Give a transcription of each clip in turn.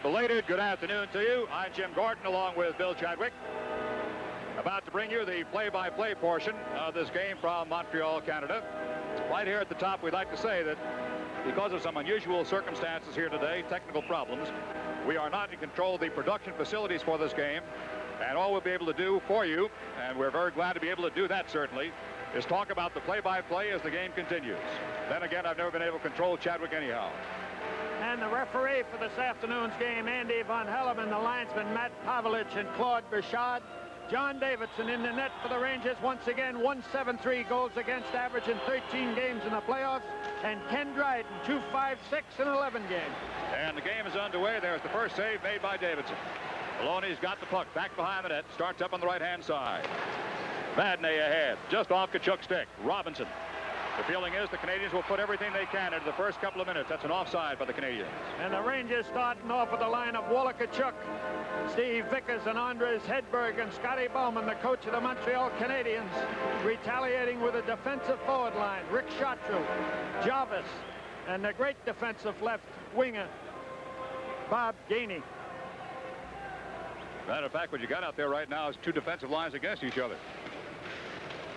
belated good afternoon to you. I'm Jim Gordon along with Bill Chadwick. About to bring you the play-by-play portion of this game from Montreal, Canada. Right here at the top, we'd like to say that because of some unusual circumstances here today, technical problems, we are not in control of the production facilities for this game. And all we'll be able to do for you, and we're very glad to be able to do that certainly, is talk about the play-by-play as the game continues. Then again, I've never been able to control Chadwick anyhow. And the referee for this afternoon's game, Andy Von Helleman, the linesman, Matt Pavlich, and Claude Bouchard. John Davidson in the net for the Rangers once again, 173 goals against average in 13 games in the playoffs. And Ken Dryden, 2-5-6 in 11 games. And the game is underway. There's the first save made by Davidson. Maloney's got the puck back behind the net, starts up on the right-hand side. Vadnais ahead, just off Tkachuk's stick. Robinson. The feeling is the Canadiens will put everything they can into the first couple of minutes. That's an offside by the Canadiens. And the Rangers starting off with a line of Walla Tkachuk, Steve Vickers, and Andres Hedberg, and Scotty Bowman, the coach of the Montreal Canadiens, retaliating with a defensive forward line. Rick Chartreux, Jarvis, and the great defensive left winger, Bob Gainey. Matter of fact, what you got out there right now is two defensive lines against each other.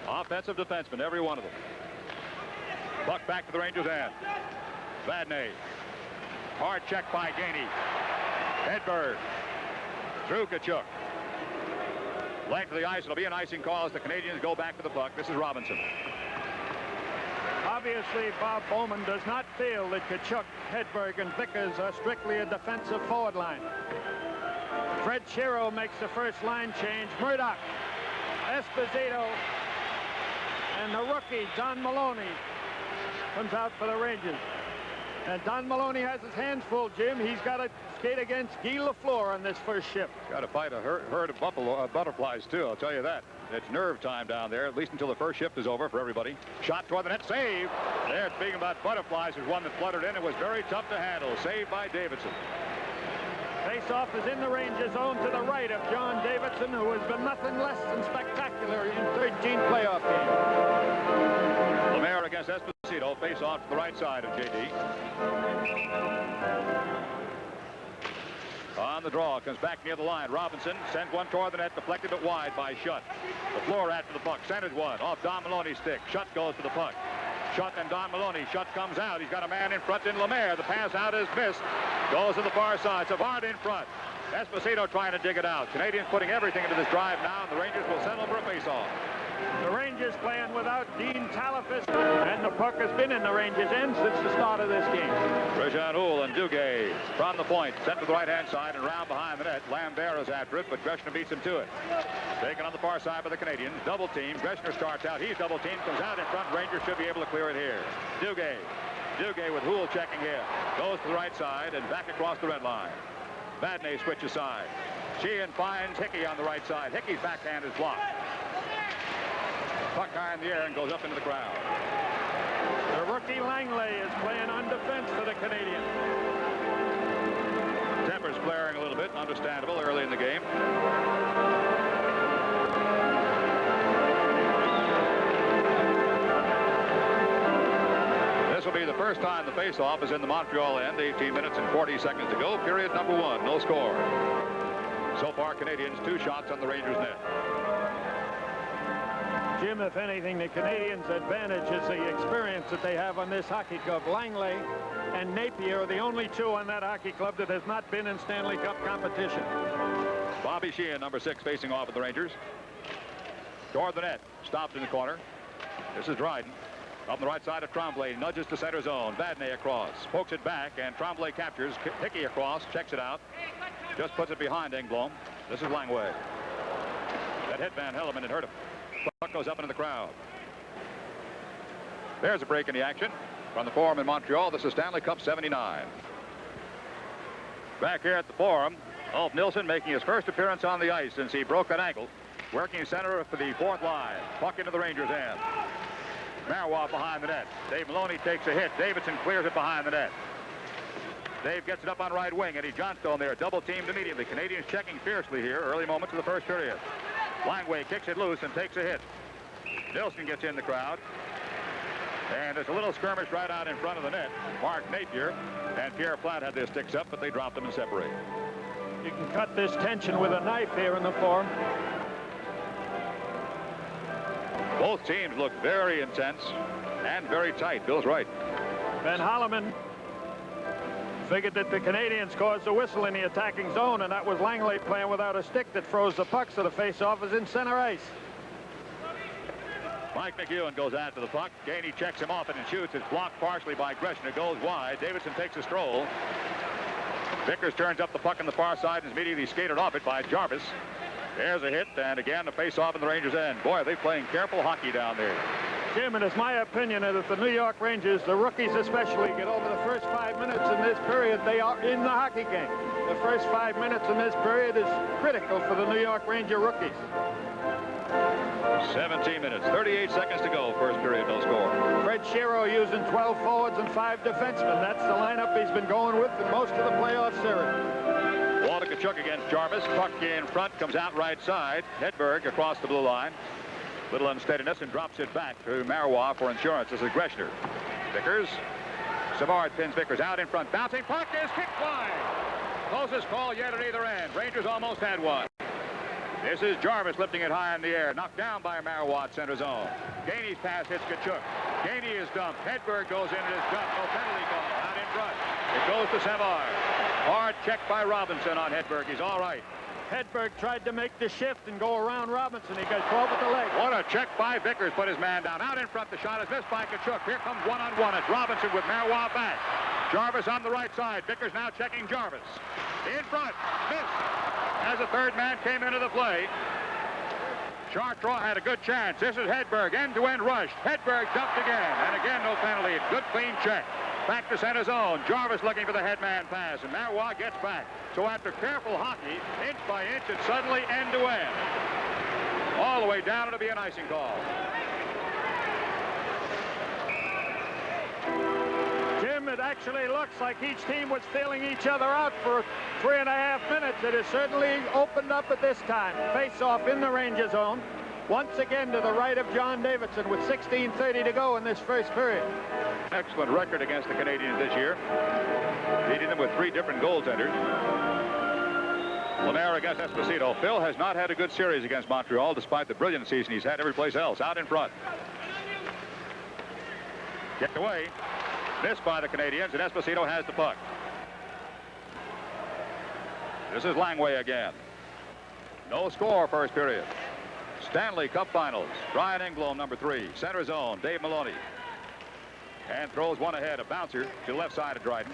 Offensive defensemen, every one of them. Puck back to the Rangers' end. Vadnais. Hard check by Gainey. Hedberg. Through Tkachuk. Length of the ice. It'll be an icing call as the Canadiens go back to the puck. This is Robinson. Obviously, Bob Bowman does not feel that Tkachuk, Hedberg, and Vickers are strictly a defensive forward line. Fred Shero makes the first line change. Murdoch, Esposito, and the rookie, Don Maloney, comes out for the Rangers. And Don Maloney has his hands full, Jim. He's got to skate against Guy Lafleur on this first shift. Got to fight a herd of butterflies, too, I'll tell you that. It's nerve time down there, at least until the first shift is over for everybody. Shot toward the net, save. There, speaking about butterflies, is one that fluttered in. It was very tough to handle. Saved by Davidson. Face-off is in the Rangers' zone to the right of John Davidson, who has been nothing less than spectacular in 13 playoff games. Lemaire against Esposito. Face-off to the right side of J.D. On the draw, comes back near the line. Robinson sends one toward the net, deflected but wide by Schutt. The floor after the puck, centered one off Don Maloney's stick. Schutt goes to the puck. Schutt and Don Maloney. Schutt comes out. He's got a man in front in Lemaire. The pass out is missed. Goes to the far side. Savard in front. Esposito trying to dig it out. Canadiens putting everything into this drive now, and the Rangers will settle for a face-off. The Rangers playing without Dean Talafis, and the puck has been in the Rangers' end since the start of this game. Rajan Houle and Duguay from the point, sent to the right-hand side and round behind the net. Lambert is after it, but Greshner beats him to it. Taken on the far side by the Canadiens. Double team. Greshner starts out. He's double teamed, comes out in front. Rangers should be able to clear it here. Duguay. Duguay with Houle checking here. Goes to the right side and back across the red line. Vadnais switches side. Sheehan finds Hickey on the right side. Hickey's backhand is blocked. Puck high in the air and goes up into the crowd. The rookie Langley is playing on defense for the Canadiens. Temper's flaring a little bit, understandable early in the game. This will be the first time the face-off is in the Montreal end. 18 minutes and 40 seconds to go. Period number one. No score. So far, Canadiens 2 shots on the Rangers' net. Jim, if anything, the Canadiens' advantage is the experience that they have on this hockey club. Langley and Napier are the only two on that hockey club that has not been in Stanley Cup competition. Bobby Sheehan, number 6, facing off with the Rangers. Toward the net. Stopped in the corner. This is Dryden. Up on the right side of Tremblay. Nudges to center zone. Vadnais across. Pokes it back, and Tremblay captures. Hickey across. Checks it out. Just puts it behind Engblom. This is Langway. That hit Van Helleman had hurt him. Puck goes up into the crowd. There's a break in the action from the Forum in Montreal. This is Stanley Cup 79. Back here at the Forum, Ulf Nilsson making his first appearance on the ice since he broke an ankle. Working center for the fourth line. Puck into the Rangers' end. Marois behind the net. Dave Maloney takes a hit. Davidson clears it behind the net. Dave gets it up on right wing. Eddie Johnstone there, double teamed immediately. Canadiens checking fiercely here, early moments of the first period. Langway kicks it loose and takes a hit. Nilsson gets in the crowd. And there's a little skirmish right out in front of the net. Mark Napier And Pierre Platt had their sticks up, but they dropped them and separated. You can cut this tension with a knife here in the form. Both teams look very intense and very tight. Bill's right. Ben Holloman figured that the Canadiens caused a whistle in the attacking zone, and that was Langley playing without a stick that froze the puck, so the face-off is in center ice. Mike McEwen goes after the puck. Gainey checks him off and shoots. It's blocked partially by Greshner. It goes wide. Davidson takes a stroll. Vickers turns up the puck on the far side and is immediately skated off it by Jarvis. There's a hit, and again the face-off in the Rangers' end. Boy, are they playing careful hockey down there. Jim, and it's my opinion that if the New York Rangers, the rookies especially, get over the first 5 minutes in this period, they are in the hockey game. The first 5 minutes in this period is critical for the New York Ranger rookies. 17 minutes, 38 seconds to go. First period, no score. Fred Shero using 12 forwards and 5 defensemen. That's the lineup he's been going with in most of the playoff series. Walter Tkachuk against Jarvis. Puck in front, comes out right side. Hedberg across the blue line. Little unsteadiness and drops it back to Marois for insurance. This is Greshner. Vickers. Savard pins Vickers out in front. Bouncing puck is kicked wide. Closest call yet at either end. Rangers almost had one. This is Jarvis lifting it high in the air. Knocked down by Marois at center zone. Gainey's pass hits Tkachuk. Gainey is dumped. Hedberg goes in and is dumped. No penalty call. Out in front. It goes to Savard. Hard check by Robinson on Hedberg. He's all right. Hedberg tried to make the shift and go around Robinson. He got caught with the leg. What a check by Vickers. Put his man down. Out in front. The shot is missed by Tkachuk. Here comes one-on-one. It's Robinson with Marois back. Jarvis on the right side. Vickers now checking Jarvis. In front. Missed. As the third man came into the play. Chartrand had a good chance. This is Hedberg. End-to-end rush. Hedberg dumped again. And again, no penalty. Good clean check. Back to center zone. Jarvis looking for the headman pass. And Marois gets back. So after careful hockey, inch by inch, it's suddenly end-to-end. All the way down, it'll be an icing call. Jim, it actually looks like each team was feeling each other out for 3.5 minutes. It has certainly opened up at this time. Face-off in the Ranger zone. Once again to the right of John Davidson with 16:30 to go in this first period. Excellent record against the Canadiens this year. Beating them with 3 different goaltenders. Lemaire against Esposito. Phil has not had a good series against Montreal despite the brilliant season he's had every place else. Out in front. Kicked away. Missed by the Canadiens, and Esposito has the puck. This is Langway again. No score first period. Stanley Cup Finals. Brian Engblom, number 3. Center zone, Dave Maloney. And throws one ahead, a bouncer to the left side of Dryden.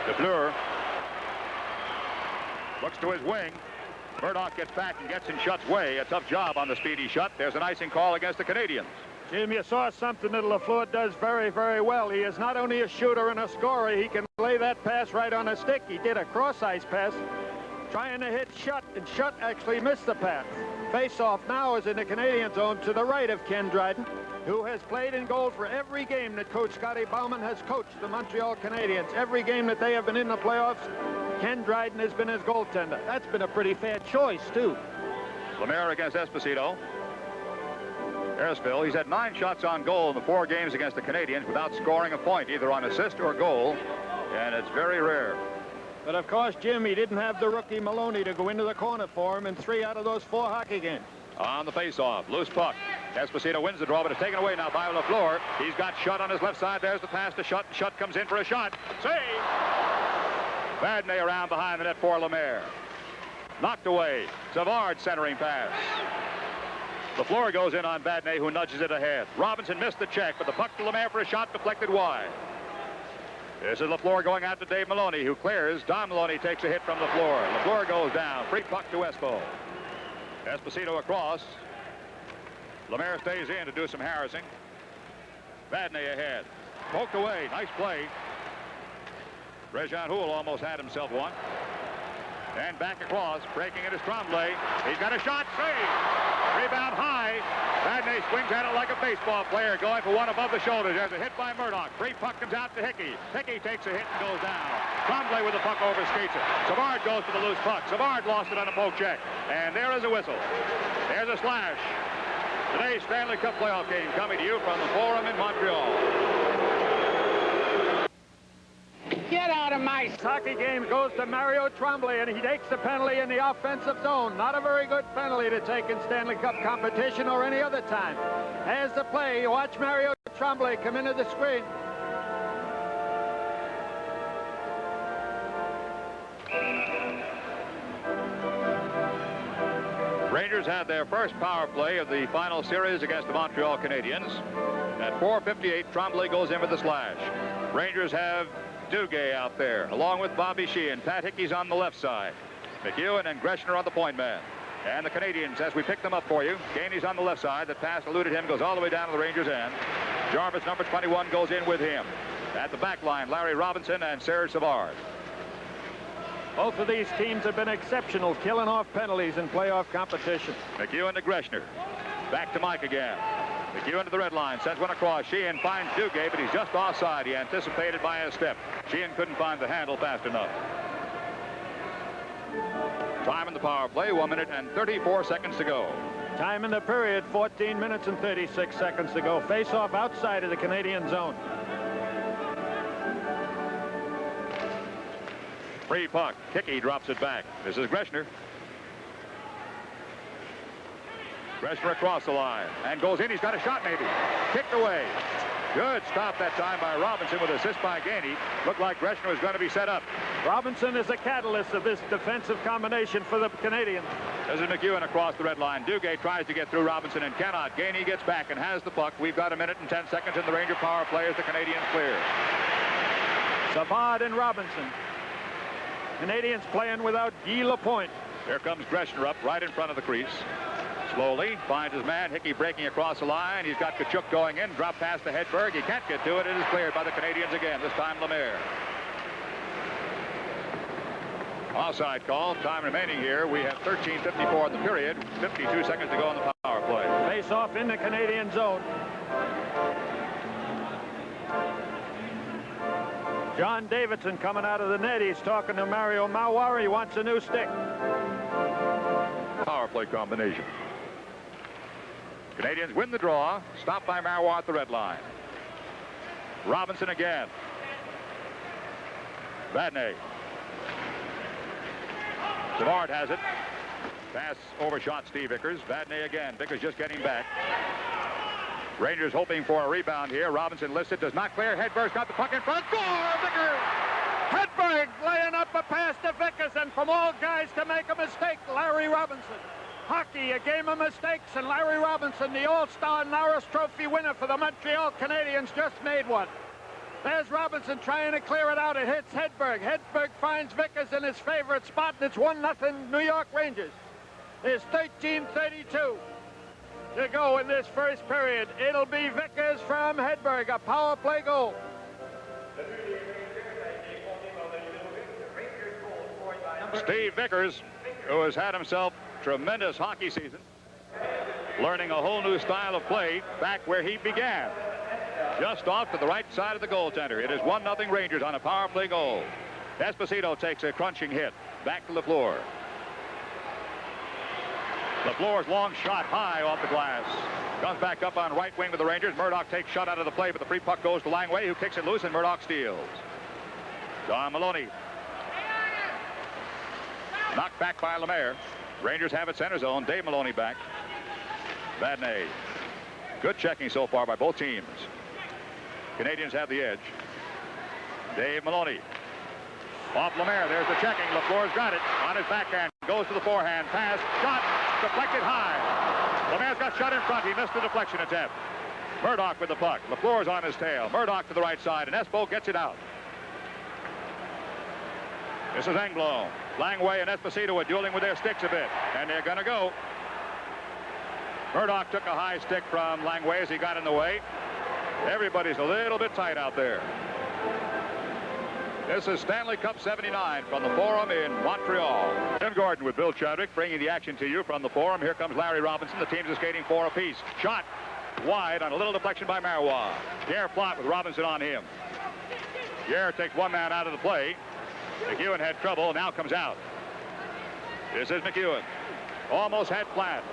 DeFleur looks to his wing. Murdoch gets back and gets in Shutt's way. A tough job on the speedy Shutt. There's an icing call against the Canadiens. Jim, you saw something that LaFleur does very, very well. He is not only a shooter and a scorer, he can lay that pass right on a stick. He did a cross-ice pass trying to hit Shutt, and Shutt actually missed the pass. Face-off now is in the Canadian zone to the right of Ken Dryden, who has played in goal for every game that Coach Scotty Bowman has coached the Montreal Canadiens. Every game that they have been in the playoffs, Ken Dryden has been his goaltender. That's been a pretty fair choice, too. Lemaire against Esposito. There's Phil. He's had 9 shots on goal in the 4 games against the Canadiens without scoring a point, either on assist or goal, and it's very rare. But, of course, Jim, he didn't have the rookie Maloney to go into the corner for him in 3 out of those 4 hockey games. On the face-off, loose puck. Esposito wins the draw, but it's taken away now by LaFleur. He's got Shutt on his left side. There's the pass to Shutt. Shutt comes in for a shot. Save! Vadnais around behind the net for Lemaire. Knocked away. Savard centering pass. LaFleur goes in on Vadnais, who nudges it ahead. Robinson missed the check, but the puck to Lemaire for a shot deflected wide. This is LaFleur going out to Dave Maloney, who clears. Don Maloney takes a hit from LaFleur. LaFleur goes down. Free puck to Espo. Esposito across. Lemaire stays in to do some harassing. Vadnais ahead. Poked away. Nice play. Réjean Houle almost had himself one. And back across. Breaking it is Tremblay. He's got a shot. Save. Rebound high. Vadnais swings at it like a baseball player, going for one above the shoulders. There's a hit by Murdoch. Free puck comes out to Hickey. Hickey takes a hit and goes down. Tremblay with the puck over skates it. Savard goes for the loose puck. Savard lost it on a poke check. And there is a whistle. There's a slash. Today's Stanley Cup playoff game coming to you from the Forum in Montreal. This hockey game goes to Mario Tremblay, and he takes the penalty in the offensive zone. Not a very good penalty to take in Stanley Cup competition or any other time. As the play, you watch Mario Tremblay come into the screen. Rangers had their first power play of the final series against the Montreal Canadiens. At 4:58, Tremblay goes in with the slash. Rangers have Duguay out there, along with Bobby Sheehan. Pat Hickey's on the left side. McEwen and Greshner on the point man. And the Canadiens, as we pick them up for you, Gainey's on the left side. The pass eluded him, goes all the way down to the Rangers' end. Jarvis, number 21, goes in with him. At the back line, Larry Robinson and Serge Savard. Both of these teams have been exceptional, killing off penalties in playoff competition. McEwen to Greshner. Back to Mike again. McEwen to the red line, sends one across. Sheehan finds Duguay, but he's just offside. He anticipated by a step. Sheehan couldn't find the handle fast enough. Time in the power play, 1 minute and 34 seconds to go. Time in the period, 14 minutes and 36 seconds to go. Face-off outside of the Canadian zone. Free puck. Hickey drops it back. This is Greshner. Greshner across the line and goes in. He's got a shot maybe. Kicked away. Good stop that time by Robinson with assist by Gainey. Looked like Greshner was going to be set up. Robinson is a catalyst of this defensive combination for the Canadiens. This is McEwen across the red line. Duguay tries to get through Robinson and cannot. Gainey gets back and has the puck. We've got 1 minute and 10 seconds in the Ranger power play as the Canadiens clear. Savard and Robinson. Canadiens playing without Guy Lapointe. Here comes Greshner up right in front of the crease. Slowly finds his man. Hickey breaking across the line. He's got Tkachuk going in. Drop pass to Hedberg. He can't get to it. It is cleared by the Canadiens again. This time Lemaire. Offside call. Time remaining here. We have 13:54 in the period. 52 seconds to go in the power play. Face off in the Canadian zone. John Davidson coming out of the net. He's talking to Mario Mauer. He wants a new stick. Power play combination. Canadiens win the draw. Stopped by Mauer at the red line. Robinson again. Vadnais. Savard has it. Pass overshot Steve Vickers. Vadnais again. Vickers just getting back. Rangers hoping for a rebound here. Robinson listed, does not clear. Hedberg's got the puck in front. Score! Vickers! Hedberg laying up a pass to Vickers, and from all guys to make a mistake, Larry Robinson. Hockey, a game of mistakes, and Larry Robinson, the All-Star Norris Trophy winner for the Montreal Canadiens, just made one. There's Robinson trying to clear it out. It hits Hedberg. Hedberg finds Vickers in his favorite spot, and it's 1-0 New York Rangers. There's 13:32 to go in this first period. It'll be Vickers from Hedberg, a power play goal. Steve Vickers, who has had himself tremendous hockey season, learning a whole new style of play back where he began. Just off to the right side of the goaltender. It is 1-0 Rangers on a power play goal. Esposito takes a crunching hit. Back to Lafleur. Lafleur's long shot high off the glass. Comes back up on right wing with the Rangers. Murdoch takes shot out of the play, but the free puck goes to Langway, who kicks it loose, and Murdoch steals. Don Maloney. Knocked back by Lemaire. Rangers have it center zone. Dave Maloney back. Vadnais. Good checking so far by both teams. Canadiens have the edge. Dave Maloney. Off Lemaire. There's the checking. Lafleur's got it on his backhand. Goes to the forehand. Pass. Shot. Deflected high. Lemaire's got shot in front. He missed the deflection attempt. Murdoch with the puck. Lafleur's on his tail. Murdoch to the right side, and Espo gets it out. This is Engblom. Langway and Esposito are dueling with their sticks a bit, and they're going to go. Murdoch took a high stick from Langway as he got in the way. Everybody's a little bit tight out there. This is Stanley Cup 79 from the Forum in Montreal. Tim Gordon with Bill Chadwick bringing the action to you from the Forum. Here comes Larry Robinson. The teams are skating 4 apiece. Shot wide on a little deflection by Marois. Pierre Plot with Robinson on him. Pierre takes one man out of the play. McEwen had trouble, now comes out. This is McEwen. Almost had Platt.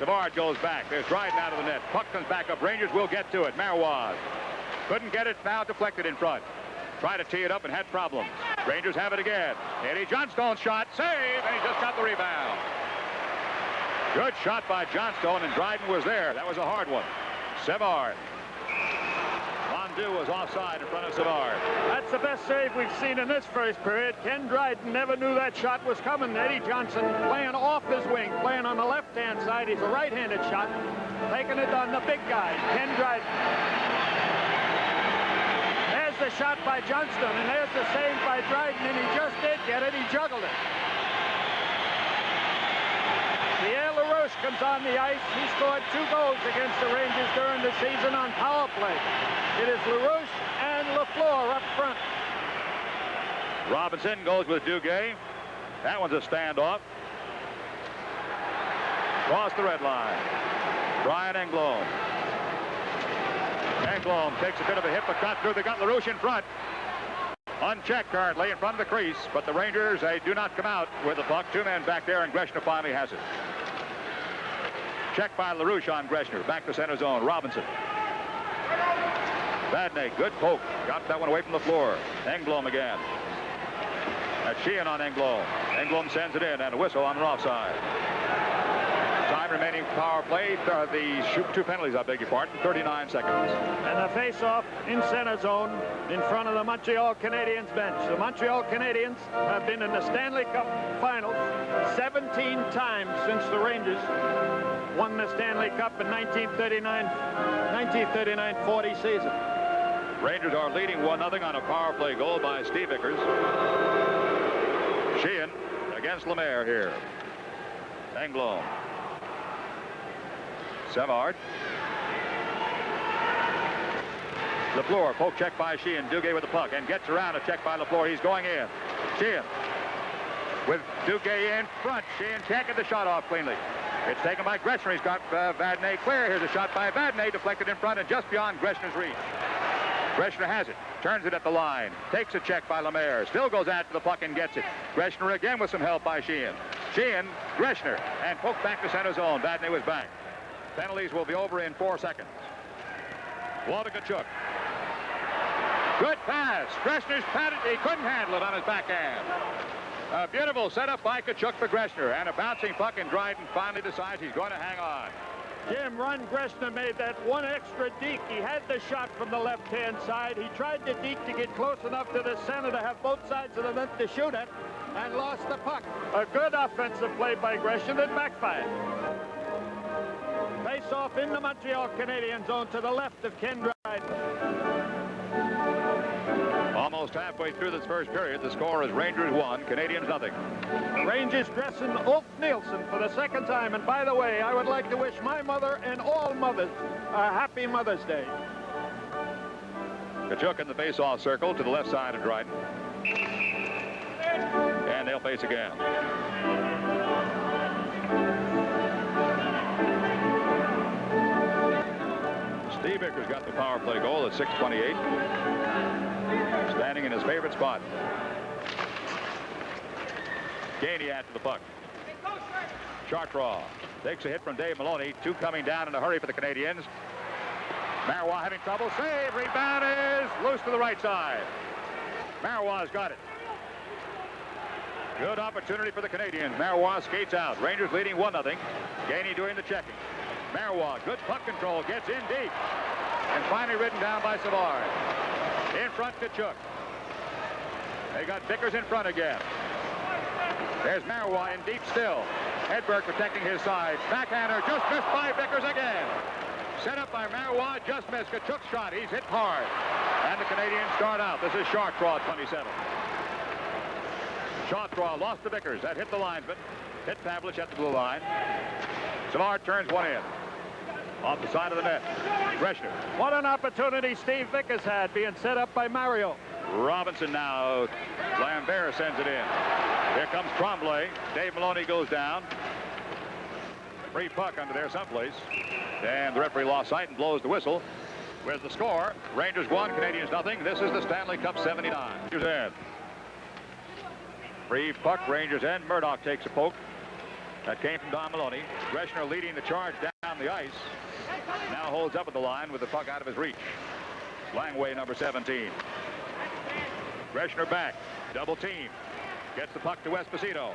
Savard goes back. There's Dryden out of the net. Puck comes back up. Rangers will get to it. Marois couldn't get it. Now deflected in front. Tried to tee it up and had problems. Rangers have it again. Eddie Johnstone's shot. Save, and he just got the rebound. Good shot by Johnstone, and Dryden was there. That was a hard one. Savard. Mondu was offside in front of Savard. That's the best save we've seen in this first period. Ken Dryden never knew that shot was coming. Eddie Johnson playing off his wing, playing on the left-hand side. He's a right-handed shot, taking it on the big guy, Ken Dryden. There's the shot by Johnston, and there's the save by Dryden, and he just did get it. He juggled it. Pierre LaRoche comes on the ice. He scored 2 goals against the Rangers during the season on power play. It is LaRoche and Lafleur up front. Robinson goes with Duguay. That one's a standoff. Cross the red line. Brian Engblom. Engblom takes a bit of a hit, but got through. They got LaRoche in front. Unchecked currently in front of the crease, but the Rangers, they do not come out with the puck. 2 men back there, and Greshner finally has it. Check by LaRoche on Greshner. Back to center zone. Robinson. Vadnais, good poke. Got that one away from the floor. Engblom again. That's Sheehan on Engblom. Engblom sends it in, and a whistle on an offside. Time remaining power play. The 2 penalties, I beg your pardon. 39 seconds. And the face-off in center zone in front of the Montreal Canadiens bench. The Montreal Canadiens have been in the Stanley Cup Finals 17 times since the Rangers won the Stanley Cup in 1939-40 season. Rangers are leading 1-0 on a power play goal by Steve Vickers. Sheehan against Lemaire here. Engblom. Savard. Lafleur, poke check by Sheehan. Duguay with the puck, and gets around a check by Lafleur. He's going in. Sheehan with Duguay in front. Sheehan can't get the shot off cleanly. It's taken by Greshner. He's got Vadnais clear. Here's a shot by Vadnais, deflected in front and just beyond Greshner's reach. Greshner has it, turns it at the line, takes a check by Lemaire, still goes after the puck and gets it. Greshner again with some help by Sheehan. Sheehan, Greshner, and poked back to center zone. Vadnais was back. Penalties will be over in 4 seconds. Walter Tkachuk. Good pass. Greshner's patted. He couldn't handle it on his backhand. A beautiful setup by Tkachuk for Greshner, and a bouncing puck, and Dryden finally decides he's going to hang on. Jim, Ron Greshner made that one extra deke. He had the shot from the left-hand side. He tried to deke to get close enough to the center to have both sides of the net to shoot it, and lost the puck. A good offensive play by Greshner that backfired. Face-off in the Montreal Canadiens zone to the left of Ken Dryden. Almost halfway through this first period, the score is Rangers 1, Canadiens 0. The Rangers dressing Ulf Nielsen for the 2nd time. And by the way, I would like to wish my mother and all mothers a happy Mother's Day. Tkachuk in the face-off circle to the left side of Dryden. And they'll face again. Steve Vickers got the power play goal at 6:28. Standing in his favorite spot. Gainey after the puck. Chartraw takes a hit from Dave Maloney. 2 coming down in a hurry for the Canadiens. Marois having trouble. Save. Rebound is loose to the right side. Marois got it. Good opportunity for the Canadiens. Marois skates out. Rangers leading 1-0. Gainey doing the checking. Marois, good puck control, gets in deep. And finally ridden down by Savard. In front, Tkachuk. They got Vickers in front again. There's Marois in deep still. Hedberg protecting his side. Backhander just missed by Vickers again. Set up by Marois, just missed. Tkachuk's shot, he's hit hard. And the Canadiens start out. This is Chartraw, 27. Chartraw lost to Vickers. That hit the linesman. Hit Pavlich at the blue line. Savard turns one in. Off the side of the net. Greshner. What an opportunity Steve Vickers had, being set up by Mario. Robinson now. Lambert sends it in. Here comes Tremblay. Dave Maloney goes down. Free puck under there someplace. And the referee lost sight and blows the whistle. With the score, Rangers 1, Canadiens 0. This is the Stanley Cup 79. Rangers end. Free puck, Rangers end. Murdoch takes a poke. That came from Don Maloney. Greshner leading the charge down the ice. Now holds up at the line with the puck out of his reach. Langway, number 17. Greshner back. Double team. Gets the puck to Esposito.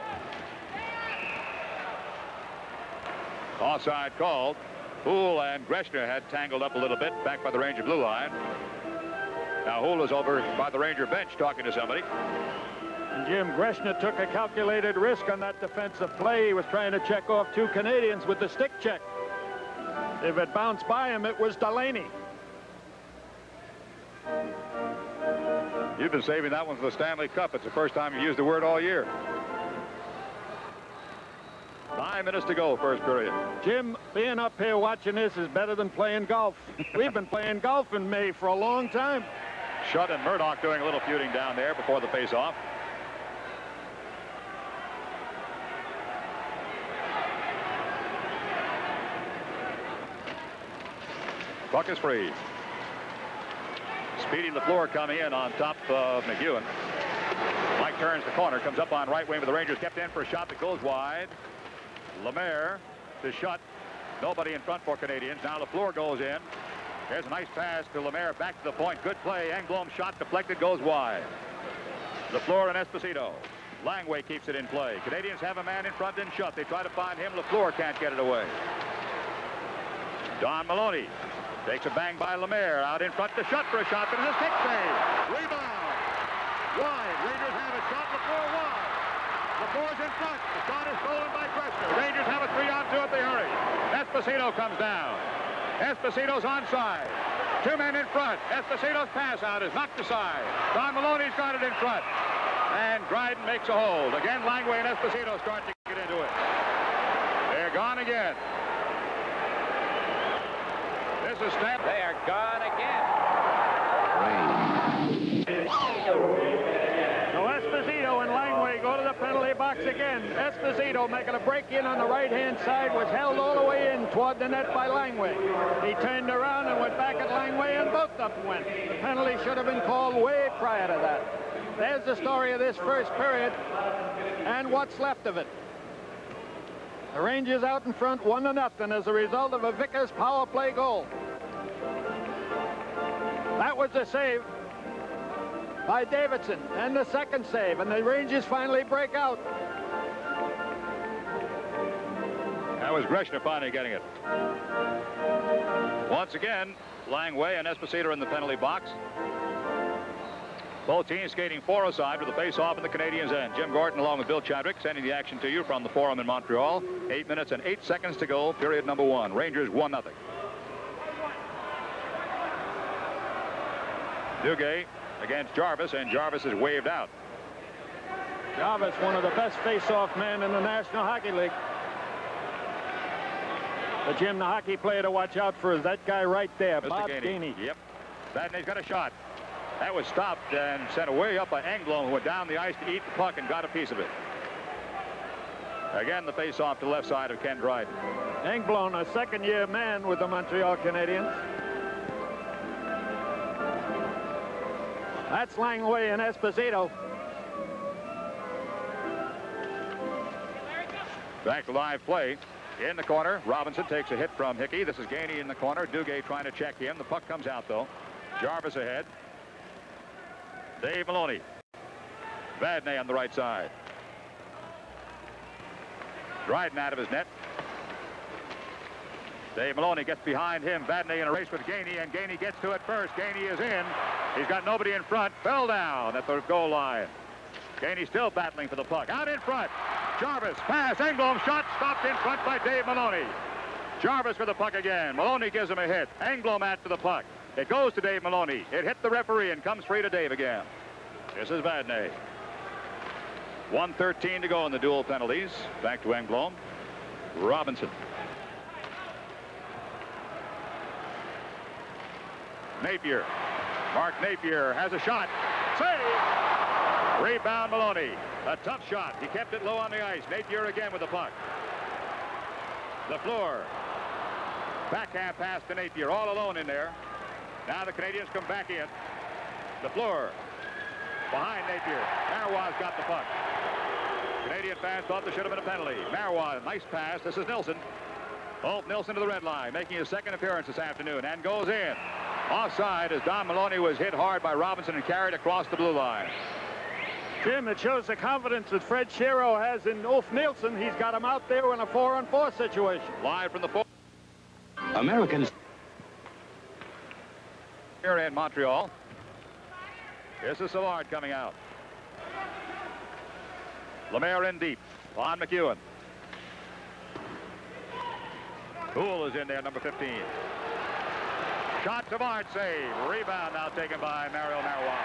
Offside called. Houle and Greshner had tangled up a little bit back by the Ranger blue line. Now Houle is over by the Ranger bench talking to somebody. And Jim Greshner took a calculated risk on that defensive play. He was trying to check off 2 Canadians with the stick check. If it bounced by him, it was Delaney. You've been saving that one for the Stanley Cup. It's the first time you've used the word all year. 9 minutes to go, first period. Jim, being up here watching this is better than playing golf. We've been playing golf in May for a long time. Shutt and Murdoch doing a little feuding down there before the face-off. Puck is free. Speedy LaFleur coming in on top of McEwen. Mike turns the corner, comes up on right wing, but the Rangers kept in for a shot that goes wide. Lemaire to Shutt. Nobody in front for Canadiens. Now LaFleur goes in. There's a nice pass to Lemaire back to the point. Good play. Engblom shot deflected, goes wide. LaFleur and Esposito. Langway keeps it in play. Canadiens have a man in front in Shutt. They try to find him. LaFleur can't get it away. Don Maloney takes a bang by Lemaire. Out in front to Shutt for a shot, but it's a stick save. Rebound. Wide. Rangers have a shot. LaFleur wide. LaFleur's in front. The shot is stolen by Greshner. Rangers have a 3-on-2 if they hurry. Esposito comes down. Esposito's onside. 2 men in front. Esposito's pass out is knocked aside. Don Maloney's got it in front. And Dryden makes a hold. Again, Langway and Esposito start to get into it. They're gone again. This is Snap. They are gone again. So Esposito and Langway go to the penalty box again. Esposito making a break in on the right-hand side was held all the way in toward the net by Langway. He turned around and went back at Langway, and both of them went. The penalty should have been called way prior to that. There's the story of this first period and what's left of it. The Rangers out in front 1-0 as a result of a Vickers power play goal. That was the save by Davidson, and the second save, and the Rangers finally break out. That was Greshner finally getting it. Once again, Langway and Esposito in the penalty box. Both teams skating 4-a-side with the face-off in the Canadiens' end. Jim Gordon along with Bill Chadwick sending the action to you from the Forum in Montreal. 8 minutes and 8 seconds to go, period number 1. Rangers 1-0. Duguay against Jarvis, and Jarvis is waved out. Jarvis, one of the best face-off men in the National Hockey League. But Jim, the hockey player to watch out for is that guy right there, Mr. Bob Gainey. Gainey. Yep. Badney's got a shot. That was stopped and sent away up by Engblom, who went down the ice to eat the puck and got a piece of it. Again, the face-off to the left side of Ken Dryden. Engblom, a second-year man with the Montreal Canadiens. That's Langway and Esposito. Back to live play. In the corner, Robinson takes a hit from Hickey. This is Gainey in the corner. Duguay trying to check him. The puck comes out, though. Jarvis ahead. Dave Maloney. Vadnais on the right side. Dryden out of his net. Dave Maloney gets behind him. Vadnais in a race with Gainey, and Gainey gets to it first. Gainey is in. He's got nobody in front. Fell down at the goal line. Gainey still battling for the puck. Out in front. Jarvis, pass, Engblom, shot, stopped in front by Dave Maloney. Jarvis for the puck again. Maloney gives him a hit. Engblom after the puck. It goes to Dave Maloney. It hit the referee and comes free to Dave again. This is Vadnais. 1:13 to go in the dual penalties. Back to Engblom. Robinson. Napier. Mark Napier has a shot. Save! Rebound Maloney. A tough shot. He kept it low on the ice. Napier again with the puck. LaFleur. Backhand pass to Napier. All alone in there. Now the Canadiens come back in. LaFleur. Behind Napier. Marois got the puck. Canadian fans thought there should have been a penalty. Marois, nice pass. This is Nilsson. Ulf Nilsson to the red line, making his second appearance this afternoon, and goes in. Offside as Don Maloney was hit hard by Robinson and carried across the blue line. Jim, it shows the confidence that Fred Shero has in Ulf Nielsen. He's got him out there in a 4-on-4 situation. Live from the 4. Americans. Here in Montreal. This is Savard coming out. Lemaire in deep. On McEwen. Poole is in there, number 15. Shot, Savard save. Rebound now taken by Mario Marois.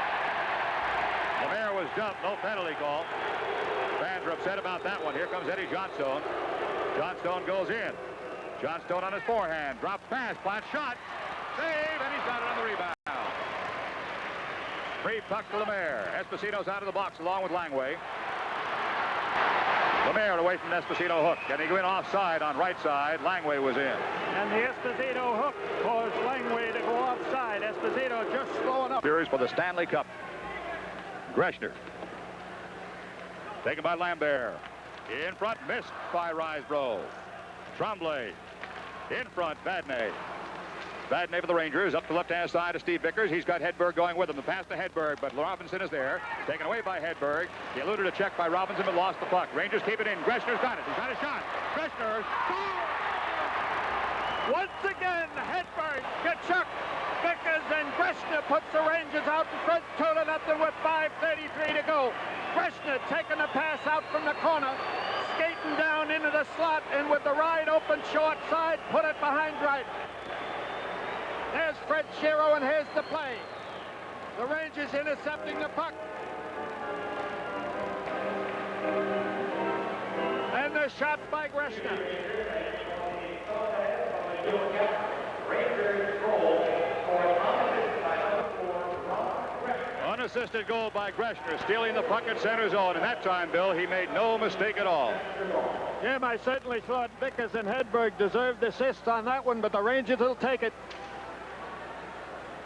Lemaire was dumped, no penalty call. Fans are upset about that one. Here comes Eddie Johnstone. Johnstone goes in. Johnstone on his forehand. Drops pass, flat shot. Save, and he's got it on the rebound. Free puck to Lemaire. Esposito's out of the box along with Langway. Lemaire away from Esposito hook. And he went offside on right side. Langway was in. And the Esposito hook caused Langway to go offside. Esposito just slowing up. Series for the Stanley Cup. Greshner. Taken by Lambert. In front, missed by Risebrough. Tremblay. In front, Vadnais. Vadnais for the Rangers. Up the left-hand side of Steve Vickers. He's got Hedberg going with him. The pass to Hedberg, but Robinson is there. Taken away by Hedberg. He eluded a check by Robinson, but lost the puck. Rangers keep it in. Greshner's got it. He's got a shot. Greshner. Once again, Hedberg, Kachuk, Vickers, and Greshner puts the Rangers out in front 2-0 with 5:33 to go. Greshner taking the pass out from the corner, skating down into the slot, and with the wide open short side, put it behind right. There's Fred Shero, and here's the play. The Rangers intercepting the puck. And the shot by Greshner. Unassisted goal by Greshner, stealing the puck at center zone. And that time, Bill, he made no mistake at all. Jim, I certainly thought Vickers and Hedberg deserved the assist on that one, but the Rangers will take it.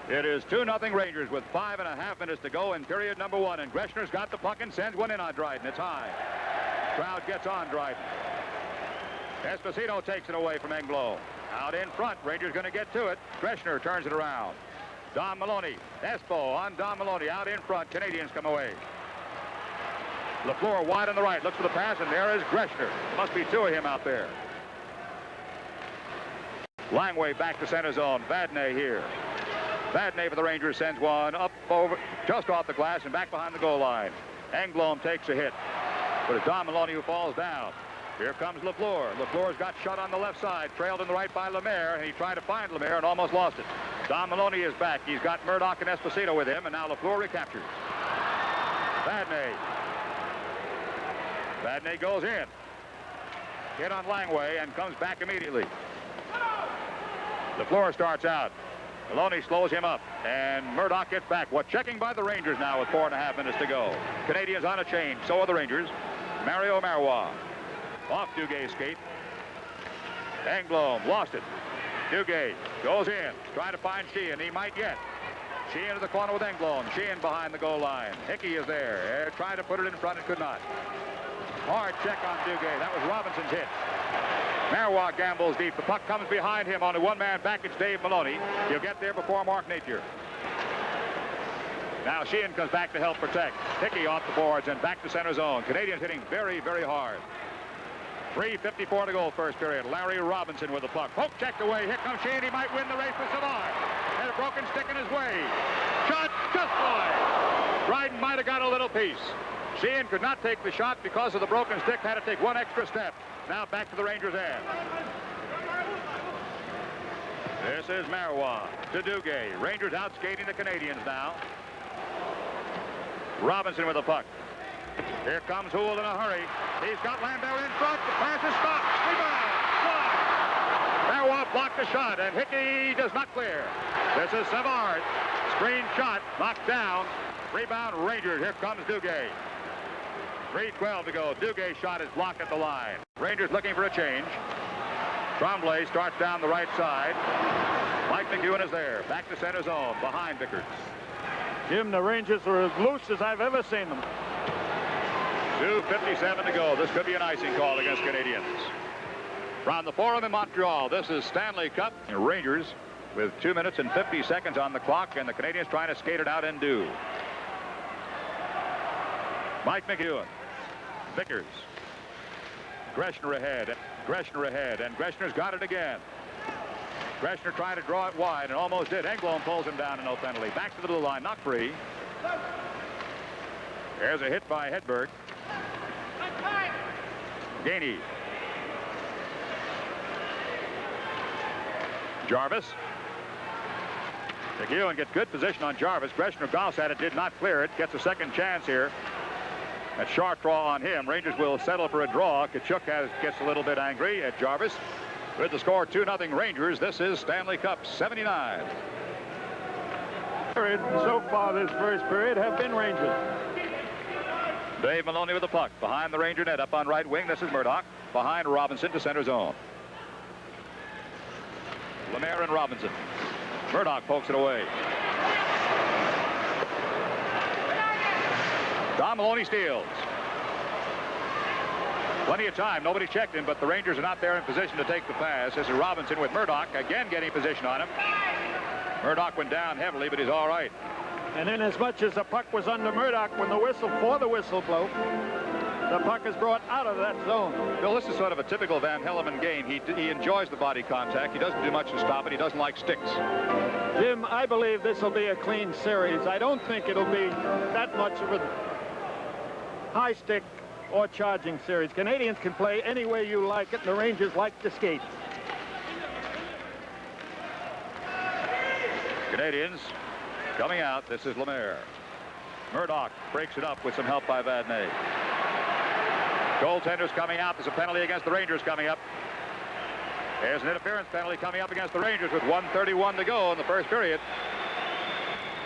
It is 2-0 Rangers with 5.5 minutes to go in period number 1. And Greshner's got the puck and sends one in on Dryden. It's high. Crowd gets on Dryden. Esposito takes it away from Engblom. Out in front. Rangers going to get to it. Greshner turns it around. Don Maloney. Espo on Don Maloney. Out in front. Canadiens come away. LaFleur wide on the right. Looks for the pass, and there is Greshner. Must be two of him out there. Langway back to center zone. Vadnais here. Vadnais for the Rangers sends one up over, just off the glass and back behind the goal line. Engblom takes a hit. But it's Don Maloney who falls down. Here comes LaFleur. LaFleur's got shot on the left side, trailed in the right by Lemaire, and he tried to find Lemaire and almost lost it. Don Maloney is back. He's got Murdoch and Esposito with him, and now LaFleur recaptures. Vadnais. Vadnais goes in. Hit on Langway and comes back immediately. LaFleur starts out. Maloney slows him up, and Murdoch gets back. What checking by the Rangers now with 4.5 minutes to go. Canadiens on a change. So are the Rangers. Mario Marois. Off Duguay's skate. Engblom lost it. Duguay goes in. Trying to find Sheehan. He might yet. Sheehan to the corner with Engblom. Sheehan behind the goal line. Hickey is there. Trying to put it in front and could not. Hard check on Duguay. That was Robinson's hit. Marois gambles deep. The puck comes behind him on a one-man package. Dave Maloney. He'll get there before Mark Napier. Now Sheehan comes back to help protect. Hickey off the boards and back to center zone. Canadiens hitting very, very hard. 3:54 to go first period. Larry Robinson with the puck. Poke checked away. Here comes Sheehan. He might win the race with Savard. Had a broken stick in his way. Shot just wide. Dryden might have got a little piece. Sheehan could not take the shot because of the broken stick. Had to take one extra step. Now back to the Rangers' end. This is Marois to Duguay. Rangers out skating the Canadiens now. Robinson with the puck. Here comes Houle in a hurry. He's got Lambert in front. The pass is stopped. Rebound. Marois blocked the shot, and Hickey does not clear. This is Savard. Screen shot. Knocked down. Rebound Rangers. Here comes Duguay. 3:12 to go. Duguay's shot is blocked at the line. Rangers looking for a change. Tremblay starts down the right side. Mike McEwen is there. Back to center zone. Behind Vickers. Jim, the Rangers are as loose as I've ever seen them. 2:57 to go. This could be an icing call against Canadiens. From the Forum in Montreal, this is Stanley Cup. Rangers with 2 minutes and 50 seconds on the clock, and the Canadiens trying to skate it out and do. Mike McEwen. Vickers. Greshner ahead. Greshner ahead. And Greshner's got it again. Greshner trying to draw it wide and almost did. Engblom pulls him down and no penalty. Back to the blue line. Not free. There's a hit by Hedberg. Gainey. Jarvis. McEwen gets good position on Jarvis. Greshner bounced at it, did not clear it. Gets a second chance here. A sharp draw on him. Rangers will settle for a draw. Tkachuk gets a little bit angry at Jarvis. With the score 2-0 Rangers, this is Stanley Cup 79. So far this first period have been Rangers. Dave Maloney with the puck behind the Ranger net up on right wing. This is Murdoch behind Robinson to center zone. Lemaire and Robinson. Murdoch pokes it away. Don Maloney steals. Plenty of time. Nobody checked him, but the Rangers are not there in position to take the pass. This is Robinson with Murdoch again getting position on him. Murdoch went down heavily, but he's all right. And in as much as the puck was under Murdoch when the whistle blow, the puck is brought out of that zone. Bill, this is sort of a typical Van Hellemond game. He enjoys the body contact. He doesn't do much to stop it. He doesn't like sticks. Jim, I believe this will be a clean series. I don't think it'll be that much of a high stick or charging series. Canadians can play any way you like it, and the Rangers like to skate. Canadians coming out. This is Lemaire. Murdoch breaks it up with some help by Vadnais. Goaltenders coming out. There's a penalty against the Rangers coming up. There's an interference penalty coming up against the Rangers with 1:31 to go in the first period.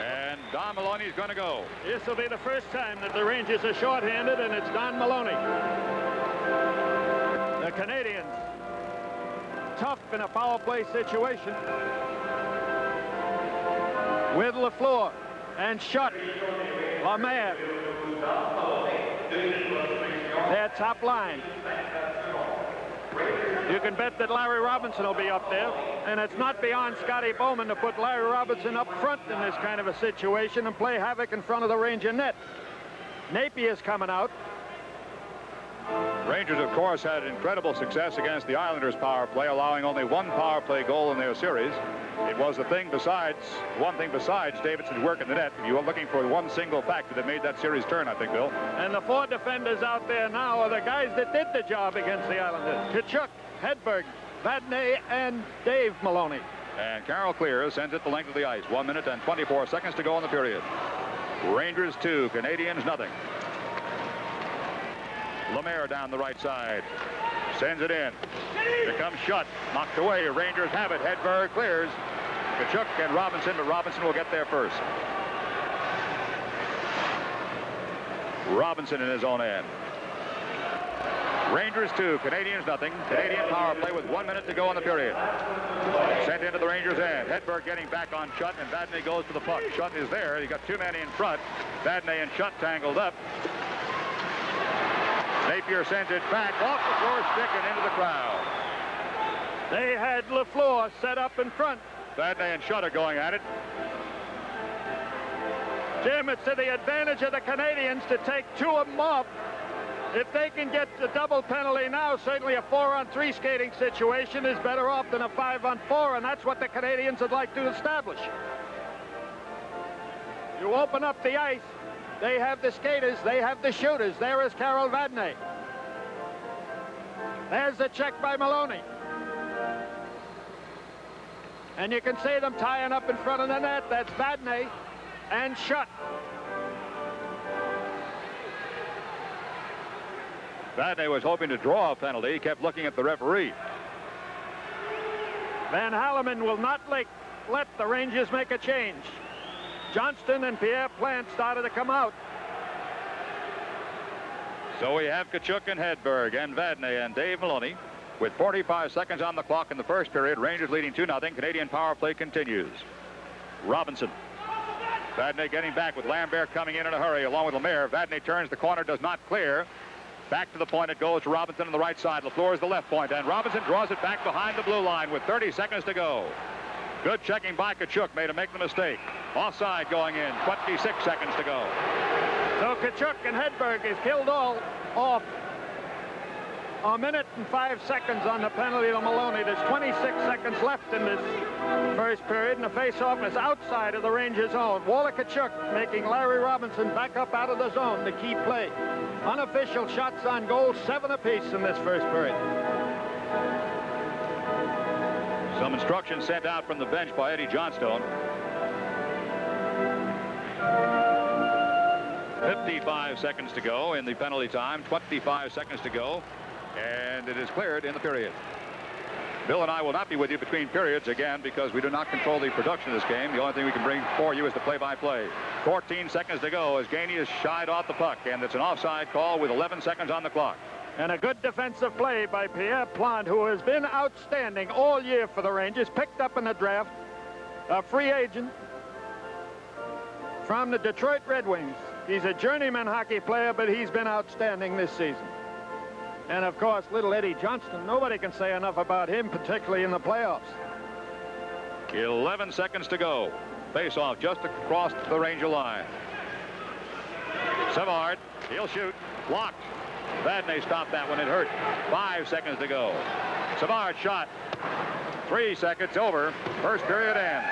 And Don Maloney's going to go. This will be the first time that the Rangers are shorthanded, and it's Don Maloney. The Canadians, tough in a power play situation. With Lafleur and Schutt. Lemaire. Their top line. You can bet that Larry Robinson will be up there, and it's not beyond Scotty Bowman to put Larry Robinson up front in this kind of a situation and play havoc in front of the Ranger net. Napier's coming out. Rangers, of course, had incredible success against the Islanders' power play, allowing only one power play goal in their series. It was one thing besides Davidson's work in the net. You were looking for one single factor that made that series turn, I think, Bill. And the four defenders out there now are the guys that did the job against the Islanders. Tkachuk, Hedberg, Vadnais, and Dave Maloney. And Carroll clears, sends it the length of the ice. 1 minute and 24 seconds to go in the period. Rangers 2, Canadians nothing. Lemaire down the right side. Sends it in. Here comes Schutt. Knocked away. Rangers have it. Hedberg clears. Tkachuk and Robinson, but Robinson will get there first. Robinson in his own end. Rangers 2, Canadians nothing. Canadian power play with 1 minute to go in the period. Sent into the Rangers' end. Hedberg getting back on Schutt, and Vadnais goes to the puck. Schutt is there. He got two men in front. Vadnais and Schutt tangled up. Napier sends it back off the floor stick and into the crowd. They had Lafleur set up in front. Vadnais and Schutt are going at it. Jim, it's to the advantage of the Canadians to take two of them off. If they can get the double penalty now, certainly a 4-on-3 skating situation is better off than a 5-on-4, and that's what the Canadians would like to establish. You open up the ice. They have the skaters. They have the shooters. There is Carol Vadnais. There's the check by Maloney. And you can see them tying up in front of the net. That's Vadnais and Schutt. Vadnais was hoping to draw a penalty. He kept looking at the referee. Van Hellemond will not let the Rangers make a change. Johnston and Pierre Plante started to come out. So we have Tkachuk and Hedberg and Vadnais and Dave Maloney with 45 seconds on the clock in the first period. Rangers leading 2-0. Canadian power play continues. Robinson. Vadnais getting back with Lambert coming in a hurry along with Lemaire. Vadnais turns the corner, does not clear. Back to the point it goes to Robinson on the right side. Lafleur is the left point, and Robinson draws it back behind the blue line with 30 seconds to go. Good checking by Tkachuk, made him make the mistake. Offside going in, 26 seconds to go. So Tkachuk and Hedberg is killed all off. A minute and 5 seconds on the penalty to Maloney. There's 26 seconds left in this first period, and the face-off is outside of the Rangers' zone. Walter Tkachuk making Larry Robinson back up out of the zone, the key play. Unofficial shots on goal, 7 apiece in this first period. Some instructions sent out from the bench by Eddie Johnstone. 55 seconds to go in the penalty time, 25 seconds to go, and it is cleared in the period. Bill and I will not be with you between periods again because we do not control the production of this game. The only thing we can bring for you is the play-by-play. 14 seconds to go as Gainey is shied off the puck, and it's an offside call with 11 seconds on the clock. And a good defensive play by Pierre Plante, who has been outstanding all year for the Rangers, picked up in the draft, a free agent from the Detroit Red Wings. He's a journeyman hockey player, but he's been outstanding this season. And, of course, little Eddie Johnston, nobody can say enough about him, particularly in the playoffs. 11 seconds to go. Face-off just across the Ranger line. Savard, he'll shoot. Blocked. Vadnais stopped that one. It hurt. 5 seconds to go. Savard shot. 3 seconds over. First period ends.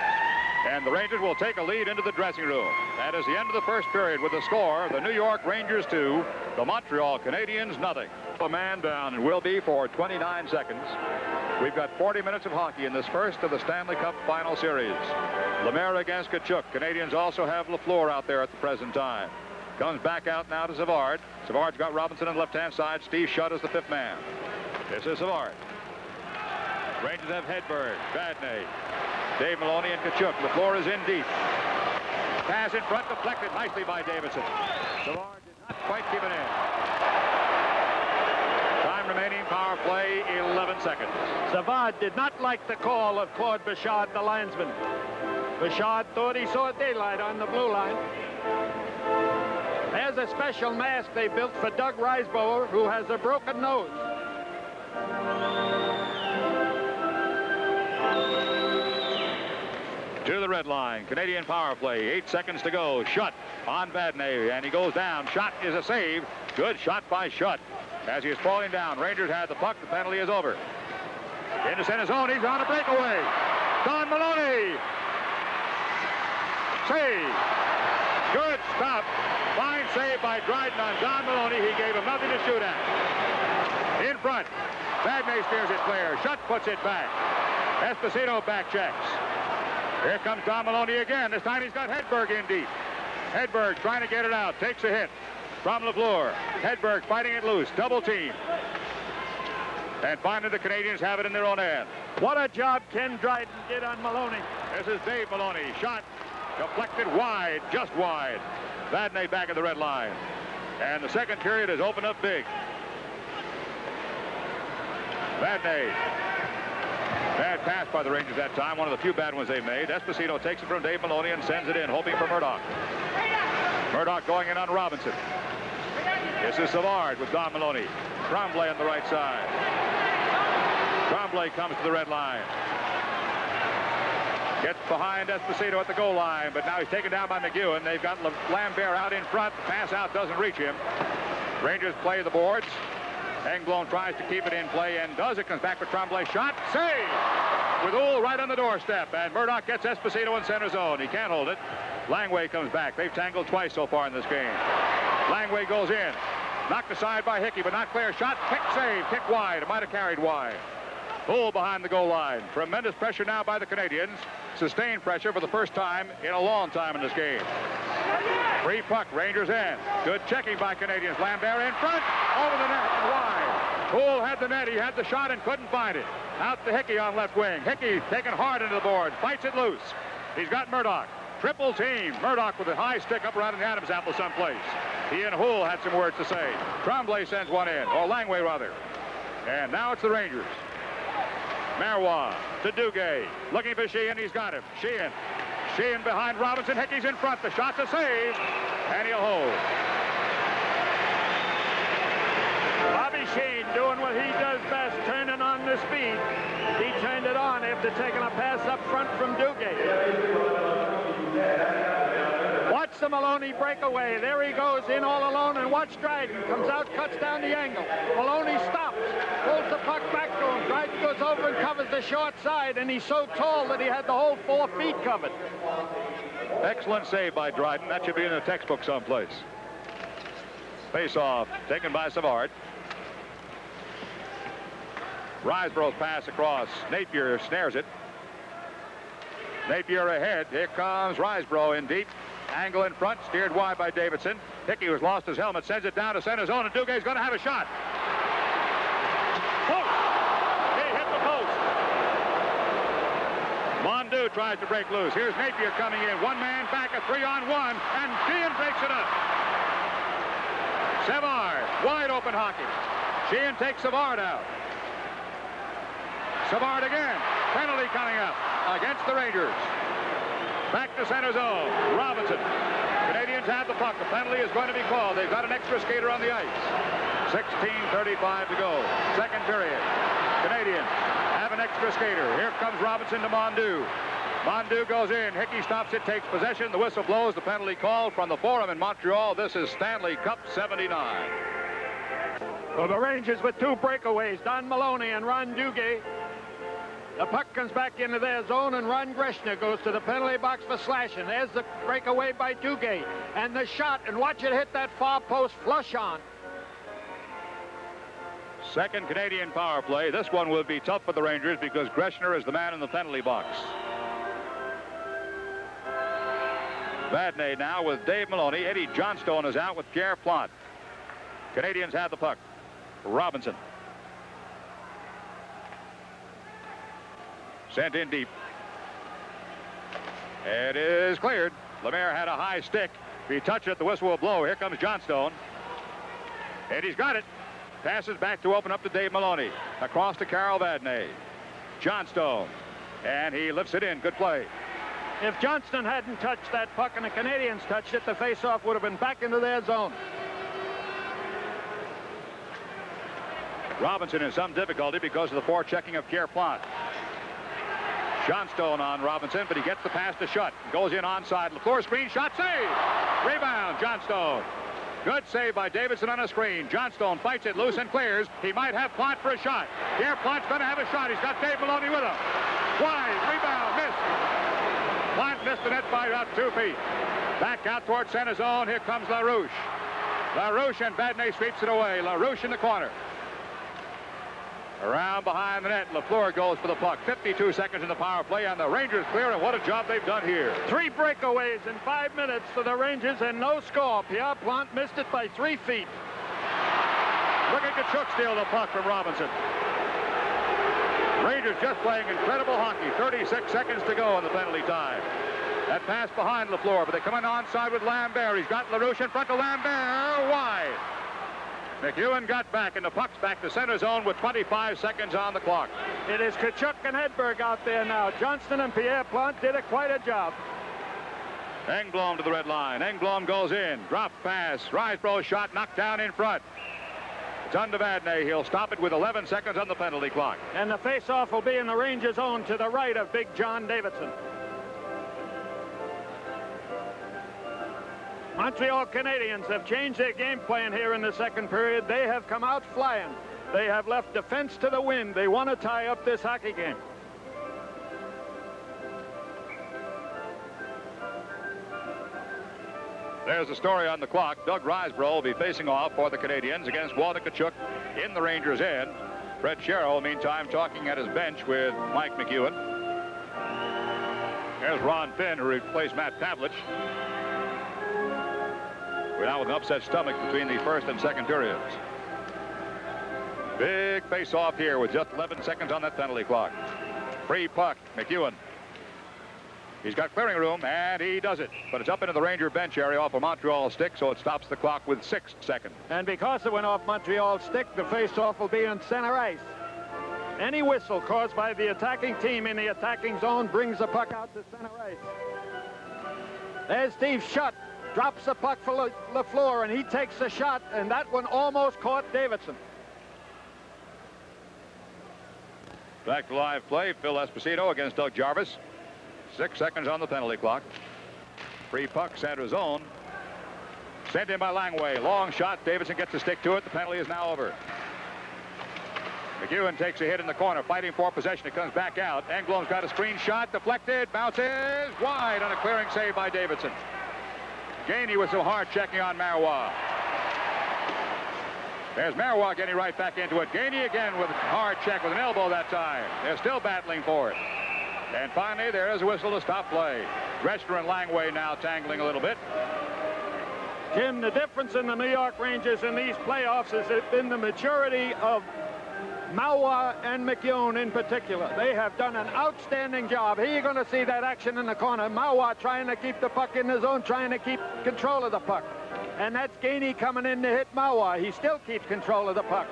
And the Rangers will take a lead into the dressing room. That is the end of the first period with the score, the New York Rangers 2, the Montreal Canadiens nothing. A man down and will be for 29 seconds. We've got 40 minutes of hockey in this first of the Stanley Cup Final Series. Lemaire against Tkachuk. Canadians also have Lafleur out there at the present time. Comes back out now to Savard. Savard's got Robinson on the left-hand side. Steve Shutt is the 5th man. This is Savard. Rangers have Hedberg, Vadnais, Dave Maloney, and Tkachuk. Lafleur is in deep. Pass in front, deflected nicely by Davidson. Savard did not quite keep it in. Time remaining, power play, 11 seconds. Savard did not like the call of Claude Bouchard, the linesman. Bouchard thought he saw daylight on the blue line. There's a special mask they built for Doug Riseborough, who has a broken nose. To the red line, Canadian power play, 8 seconds to go. Shutt on Vadnais, and he goes down. Shot is a save. Good shot by Shutt. As he is falling down, Rangers had the puck. The penalty is over. Into center zone, he's on a breakaway. Don Maloney. Save. Good stop. Fine save by Dryden on Don Maloney. He gave him nothing to shoot at. In front. Vadnais steers it clear. Shutt puts it back. Esposito back checks. Here comes Don Maloney again. This time he's got Hedberg in deep. Hedberg trying to get it out. Takes a hit from Lafleur. Hedberg fighting it loose. Double team. And finally the Canadians have it in their own end. What a job Ken Dryden did on Maloney. This is Dave Maloney. Shot deflected wide, just wide. Vadnais back at the red line. And the second period has opened up big. Vadnais. Bad pass by the Rangers that time, one of the few bad ones they've made. Esposito takes it from Dave Maloney and sends it in, hoping for Murdoch. Murdoch going in on Robinson. This is Savard with Don Maloney. Tremblay on the right side. Tremblay comes to the red line. Gets behind Esposito at the goal line, but now he's taken down by McEwen. They've got Lambert out in front. The pass out doesn't reach him. Rangers play the boards. Engblom tries to keep it in play and does. It comes back for Tremblay. Shot. Save! With Uhl right on the doorstep. And Murdoch gets Esposito in center zone. He can't hold it. Langway comes back. They've tangled twice so far in this game. Langway goes in. Knocked aside by Hickey, but not clear. Shot. Kick save. Kick wide. It might have carried wide. Uhl behind the goal line. Tremendous pressure now by the Canadians. Sustained pressure for the first time in a long time in this game. Free puck. Rangers in. Good checking by Canadians. Lambert in front. Over the net and wide. Uhl had the net. He had the shot and couldn't find it. Out to Hickey on left wing. Hickey taken hard into the board. Fights it loose. He's got Murdoch. Triple team. Murdoch with a high stick up around in the Adams apple someplace. He and Uhl had some words to say. Tremblay sends one in. Or Langway rather. And now it's the Rangers. Marois to Duguay. Looking for Sheehan. He's got him. Sheehan. Sheehan behind Robinson. Hickey's in front. The shot's a save. And he'll hold. Bobby Sheehan doing what he does best, turning on the speed. He turned it on after taking a pass up front from Duguay. Watch makes the Maloney breakaway. There he goes in all alone, and watch Dryden. Comes out, cuts down the angle. Maloney stops, pulls the puck back to him. Dryden goes over and covers the short side, and he's so tall that he had the whole 4 feet covered. Excellent save by Dryden. That should be in a textbook someplace. Face-off taken by Savard. Riseborough's pass across. Napier snares it. Napier ahead. Here comes Riseborough in deep. Angle in front, steered wide by Davidson. Hickey, who's lost his helmet, sends it down to center zone, and Duguay's going to have a shot. Post! He hit the post. Mondu tries to break loose. Here's Napier coming in. One man back, a 3-on-1, and Sheehan breaks it up. Savard, wide open hockey. Sheehan takes Savard out. Savard again. Penalty coming up against the Rangers. Back to center zone. Robinson. Canadians have the puck. The penalty is going to be called. They've got an extra skater on the ice. 16:35 to go. Second period. Canadians have an extra skater. Here comes Robinson to Mondu. Mondu goes in. Hickey stops it, takes possession. The whistle blows. The penalty called from the Forum in Montreal. This is Stanley Cup 79. Well, the Rangers with 2 breakaways, Don Maloney and Ron Duguay. The puck comes back into their zone, and Ron Greshner goes to the penalty box for slashing. There's the breakaway by Duguay. And the shot, and watch it hit that far post flush on. Second Canadian power play. This one will be tough for the Rangers because Greshner is the man in the penalty box. Vadnais now with Dave Maloney. Eddie Johnstone is out with Pierre Plante. Canadians have the puck. Robinson. Sent in deep. It is cleared. Lemaire had a high stick. If he touched it, the whistle will blow. Here comes Johnstone. And he's got it. Passes back to open up to Dave Maloney. Across to Carol Vadnais. Johnstone. And he lifts it in. Good play. If Johnston hadn't touched that puck and the Canadians touched it, the faceoff would have been back into their zone. Robinson in some difficulty because of the forechecking of Pierre Plante. Johnstone on Robinson, but he gets the pass to Schutt. Goes in onside. LaFleur screen shot, save! Rebound, Johnstone. Good save by Davidson on a screen. Johnstone fights it loose and clears. He might have Plante for a shot. Pierre Plante's going to have a shot. He's got Dave Maloney with him. Wide, rebound, missed. Plante missed the net by about 2 feet. Back out toward center zone. Here comes LaRouche. LaRouche and Vadnais sweeps it away. LaRouche in the corner. Around behind the net, LaFleur goes for the puck. 52 seconds in the power play, and the Rangers clear, and what a job they've done here. 3 breakaways in 5 minutes for the Rangers, and no score. Pierre Plante missed it by 3 feet. Look at Tkachuk steal the puck from Robinson. Rangers just playing incredible hockey. 36 seconds to go in the penalty time. That pass behind LaFleur, but they come in onside with Lambert. He's got LaRouche in front to Lambert. Wide. McEwen got back, and the puck's back to center zone with 25 seconds on the clock. It is Tkachuk and Hedberg out there now. Johnston and Pierre Plante did quite a job. Engblom to the red line. Engblom goes in. Drop pass. Riseborough shot knocked down in front. It's on to Vadnais. He'll stop it with 11 seconds on the penalty clock. And the face-off will be in the Rangers' zone to the right of big John Davidson. Montreal Canadiens have changed their game plan here in the second period. They have come out flying. They have left defense to the wind. They want to tie up this hockey game. There's the story on the clock. Doug Riseborough will be facing off for the Canadiens against Walter Tkachuk in the Rangers' end. Fred Sherrill, meantime, talking at his bench with Mike McEwen. There's Ron Finn, who replaced Matt Pavlich. We're now with an upset stomach between the first and second periods. Big face-off here with just 11 seconds on that penalty clock. Free puck, McEwen. He's got clearing room, and he does it. But it's up into the Ranger bench area off a Montreal stick, so it stops the clock with 6 seconds. And because it went off Montreal's stick, the face-off will be in center ice. Any whistle caused by the attacking team in the attacking zone brings the puck out to center ice. There's Steve Schutt. Drops the puck for LaFleur, and he takes the shot, and that one almost caught Davidson. Back to live play. Phil Esposito against Doug Jarvis. 6 seconds on the penalty clock. Free puck, center zone. Sent in by Langway. Long shot. Davidson gets a stick to it. The penalty is now over. McEwen takes a hit in the corner, fighting for possession. It comes back out. Engblom's got a screen shot. Deflected. Bounces wide on a clearing save by Davidson. Gainey with some hard checking on Marois. There's Marois getting right back into it. Gainey again with a hard check with an elbow that time. They're still battling for it. And finally, there is a whistle to stop play. Drescher and Langway now tangling a little bit. Jim, the difference in the New York Rangers in these playoffs has been the maturity of Marois and McEwen in particular. They have done an outstanding job. Here you're going to see that action in the corner. Marois trying to keep the puck in the zone, trying to keep control of the puck. And that's Gainey coming in to hit Marois. He still keeps control of the puck.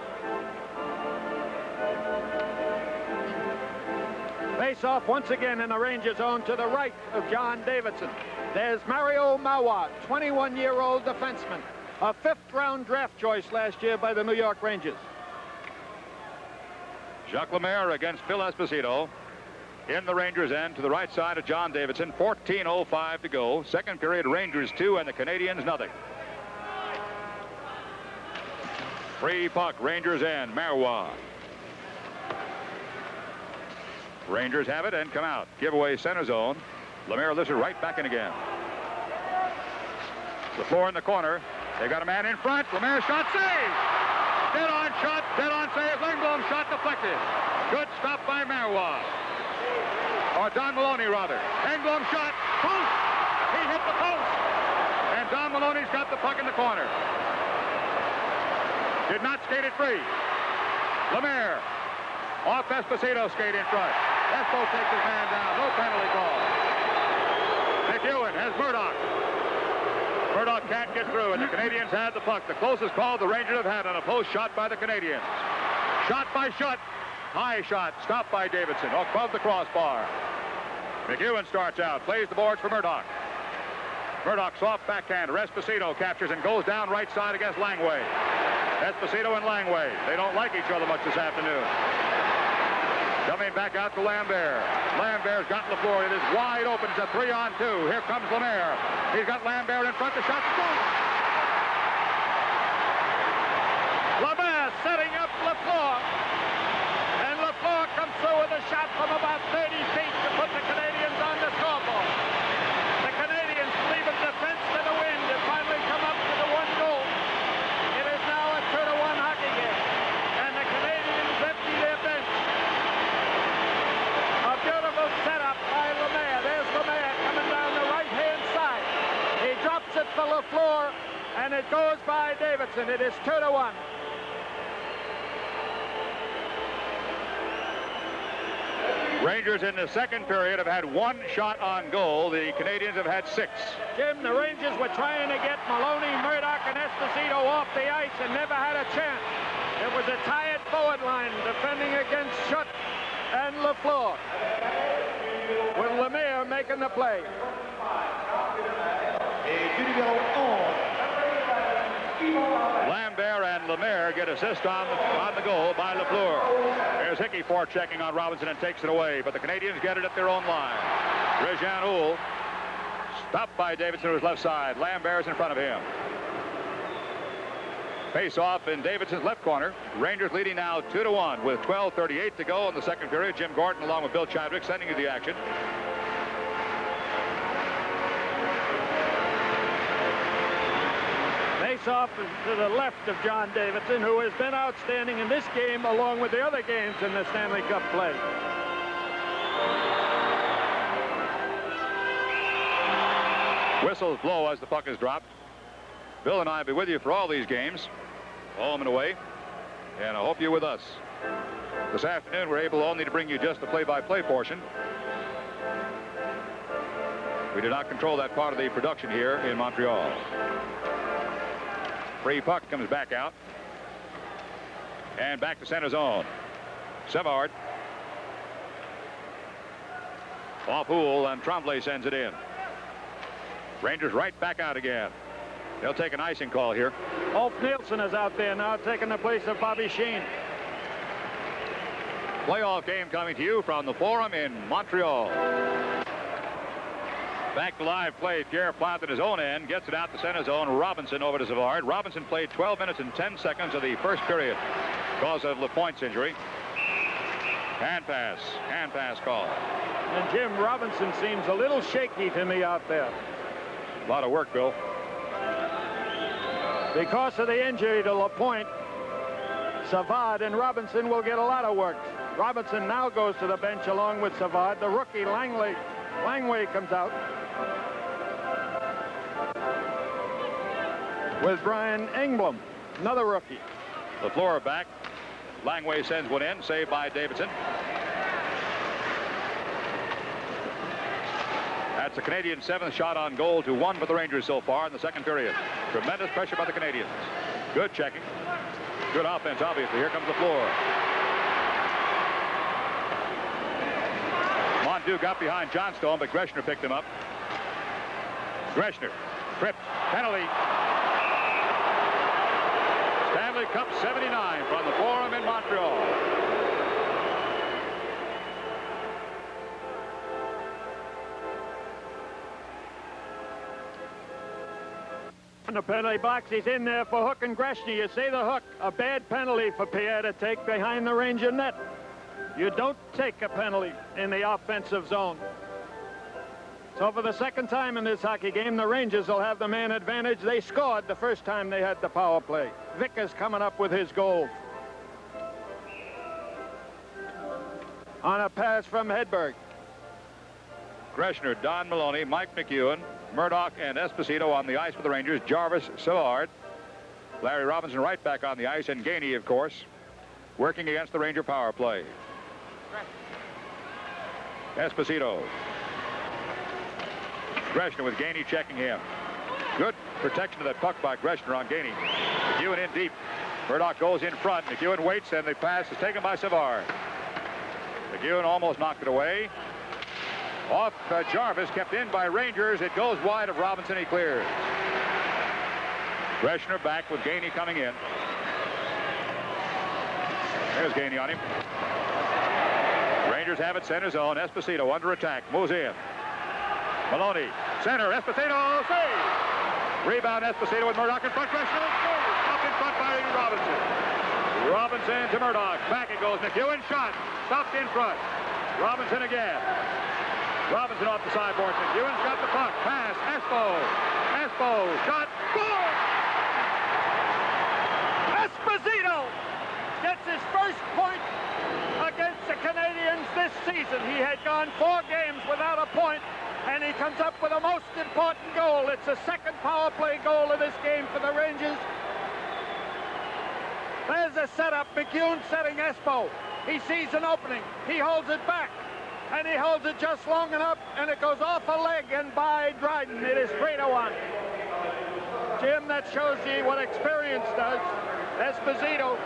Face off once again in the Ranger zone to the right of John Davidson. There's Mario Marois, 21-year-old defenseman, a fifth-round draft choice last year by the New York Rangers. Jacques Lemaire against Phil Esposito in the Rangers' end to the right side of John Davidson. 14:05 to go. Second period, Rangers 2 and the Canadiens nothing. Free puck, Rangers end. Marois. Rangers have it and come out. Giveaway center zone. Lemaire lifts it right back in again. The floor in the corner. They've got a man in front. Lemaire shot save. Dead on shot. Dead on save. Engblom shot deflected. Good stop by Marois. Or Don Maloney rather. Engblom shot. Post. He hit the post. And Don Maloney's got the puck in the corner. Did not skate it free. Lemaire. Off Esposito skate in front. Espo takes his man down. No penalty call. McEwen has Murdoch. Murdoch can't get through, and the Canadiens had the puck. The closest call the Rangers have had on a post shot by the Canadiens. Shot by shot. High shot. Stopped by Davidson. Above the crossbar. McEwen starts out. Plays the boards for Murdoch. Murdoch soft backhand. Esposito captures and goes down right side against Langway. Esposito and Langway. They don't like each other much this afternoon. Coming back out to Lambert. Lambert's got Lafleur. It is wide open. It's a 3-on-2. Here comes Lemaire. He's got Lambert in front. The shot's good. Lemaire setting up Lafleur. And Lafleur comes through with a shot from about 30 feet to put the Canadiens on the scoreboard. The Canadiens leave a defense to the wind and finally come up to the one goal. It is now a 2-1 hockey game. And the Canadiens empty their bench. Beautiful setup by Lemaire. There's Lemaire coming down the right-hand side. He drops it for Lafleur, and it goes by Davidson. It is 2-1. Rangers in the second period have had one shot on goal. The Canadiens have had 6. Jim, the Rangers were trying to get Maloney, Murdoch, and Esposito off the ice and never had a chance. It was a tired forward line defending against Schutt and Lafleur, with Lemaire making the play. Lambert and Lemaire get assist on the goal by Lafleur. There's Hickey forechecking on Robinson and takes it away, but the Canadiens get it at their own line. Réjean Houle stopped by Davidson to his left side. Lambert's in front of him. Face off in Davidson's left corner. Rangers leading now 2-1 with 12:38 to go in the second period. Jim Gordon along with Bill Chadwick sending you the action. Face off to the left of John Davidson, who has been outstanding in this game along with the other games in the Stanley Cup play. Whistles blow as the puck is dropped. Bill and I will be with you for all these games, home and away, and I hope you're with us. This afternoon, we're able only to bring you just the play-by-play portion. We do not control that part of the production here in Montreal. Free puck comes back out. And back to center zone. Savard. Off Houle, and Tremblay sends it in. Rangers right back out again. They'll take an icing call here. Ulf Nielsen is out there now, taking the place of Bobby Sheen. Playoff game coming to you from the Forum in Montreal. Back to live play. Pierre Plante at his own end. Gets it out to center zone. Robinson over to Savard. Robinson played 12 minutes and 10 seconds of the first period because of Lapointe's injury. Hand pass call. And Jim, Robinson seems a little shaky to me out there. A lot of work, Bill. Because of the injury to Lapointe, Savard and Robinson will get a lot of work. Robinson now goes to the bench along with Savard. The rookie Langway comes out with Brian Engblom, another rookie. LaFleur back. Langway sends one in, saved by Davidson. That's the Canadiens' 7th shot on goal to 1 for the Rangers so far in the second period. Tremendous pressure by the Canadiens. Good checking. Good offense, obviously. Here comes LaFleur. Mondew got behind Johnstone, but Greshner picked him up. Greshner tripped. Penalty. Stanley Cup 79 from the Forum in Montreal. In the penalty box, he's in there for Hook and Greshner. You see the hook. A bad penalty for Pierre to take behind the Ranger net. You don't take a penalty in the offensive zone. So for the second time in this hockey game, the Rangers will have the man advantage. They scored the first time they had the power play. Vickers coming up with his goal. On a pass from Hedberg. Greshner, Don Maloney, Mike McEwen, Murdoch, and Esposito on the ice for the Rangers. Jarvis, Savard, Larry Robinson right back on the ice, and Gainey, of course, working against the Ranger power play. Esposito. Greshner with Gainey checking him. Good protection of that puck by Greshner on Gainey. McEwen in deep. Murdoch goes in front. McEwen waits, and the pass is taken by Savard. McEwen almost knocked it away. Off Jarvis, kept in by Rangers. It goes wide of Robinson. He clears. Greshner back with Gainey coming in. There's Gainey on him. Rangers have it center zone. Esposito under attack. Moves in. Maloney. Center. Esposito. Save. Rebound Esposito with Murdoch in front. Greshner. Up in front by Robinson. Robinson to Murdoch. Back it goes. McEwen shot. Stopped in front. Robinson again. Robinson off the sideboard. McEwen's got the puck. Pass. Espo. Shot. Goal! Esposito gets his first point against the Canadiens this season. He had gone 4 games without a point, and he comes up with a most important goal. It's the second power play goal of this game for the Rangers. There's the setup. McEwen setting Espo. He sees an opening. He holds it back. And he holds it just long enough, and it goes off a leg and by Dryden. It is 3-1. Jim, that shows you what experience does. Esposito,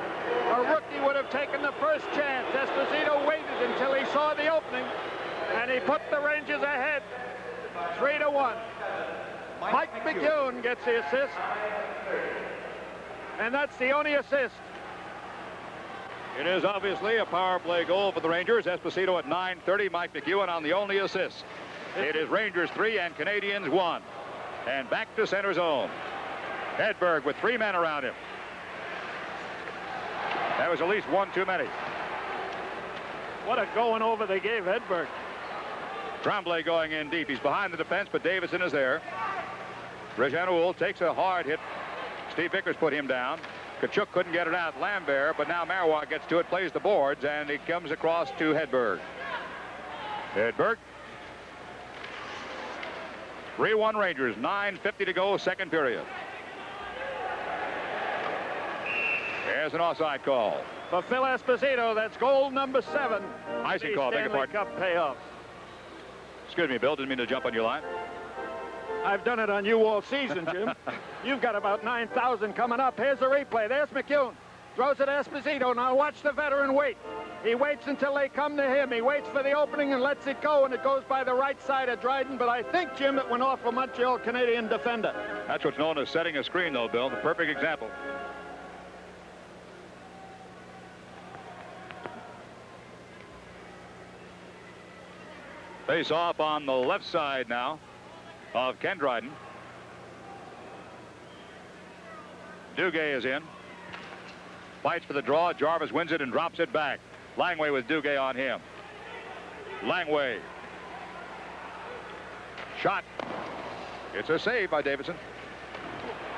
a rookie, would have taken the first chance. Esposito waited until he saw the opening, and he put the Rangers ahead 3-1. Mike McEwen gets the assist, and that's the only assist. It is obviously a power play goal for the Rangers. Esposito at 9:30. Mike McEwen on the only assist. It is Rangers 3 and Canadiens 1. And back to center zone. Hedberg with 3 men around him. That was at least 1 too many. What a going over they gave Hedberg. Tremblay going in deep. He's behind the defense, but Davidson is there. Rejeanouil takes a hard hit. Steve Vickers put him down. Kachuk couldn't get it out. Lambert, but now Marois gets to it, plays the boards, and he comes across to Hedberg. Hedberg. 3-1 Rangers. 9:50 to go, second period. There's an offside call. For Phil Esposito, that's goal number 7. Icing call, beg your pardon. Cup payoff. Excuse me, Bill, didn't mean to jump on your line. I've done it on you all season, Jim. You've got about 9,000 coming up. Here's the replay. There's McEwen. Throws it to Esposito. Now watch the veteran wait. He waits until they come to him. He waits for the opening and lets it go, and it goes by the right side of Dryden. But I think, Jim, it went off a Montreal Canadian defender. That's what's known as setting a screen, though, Bill. The perfect example. Face off on the left side now. of Ken Dryden. Duguay is in. Fights for the draw. Jarvis wins it and drops it back. Langway with Duguay on him. Langway. Shot. It's a save by Davidson.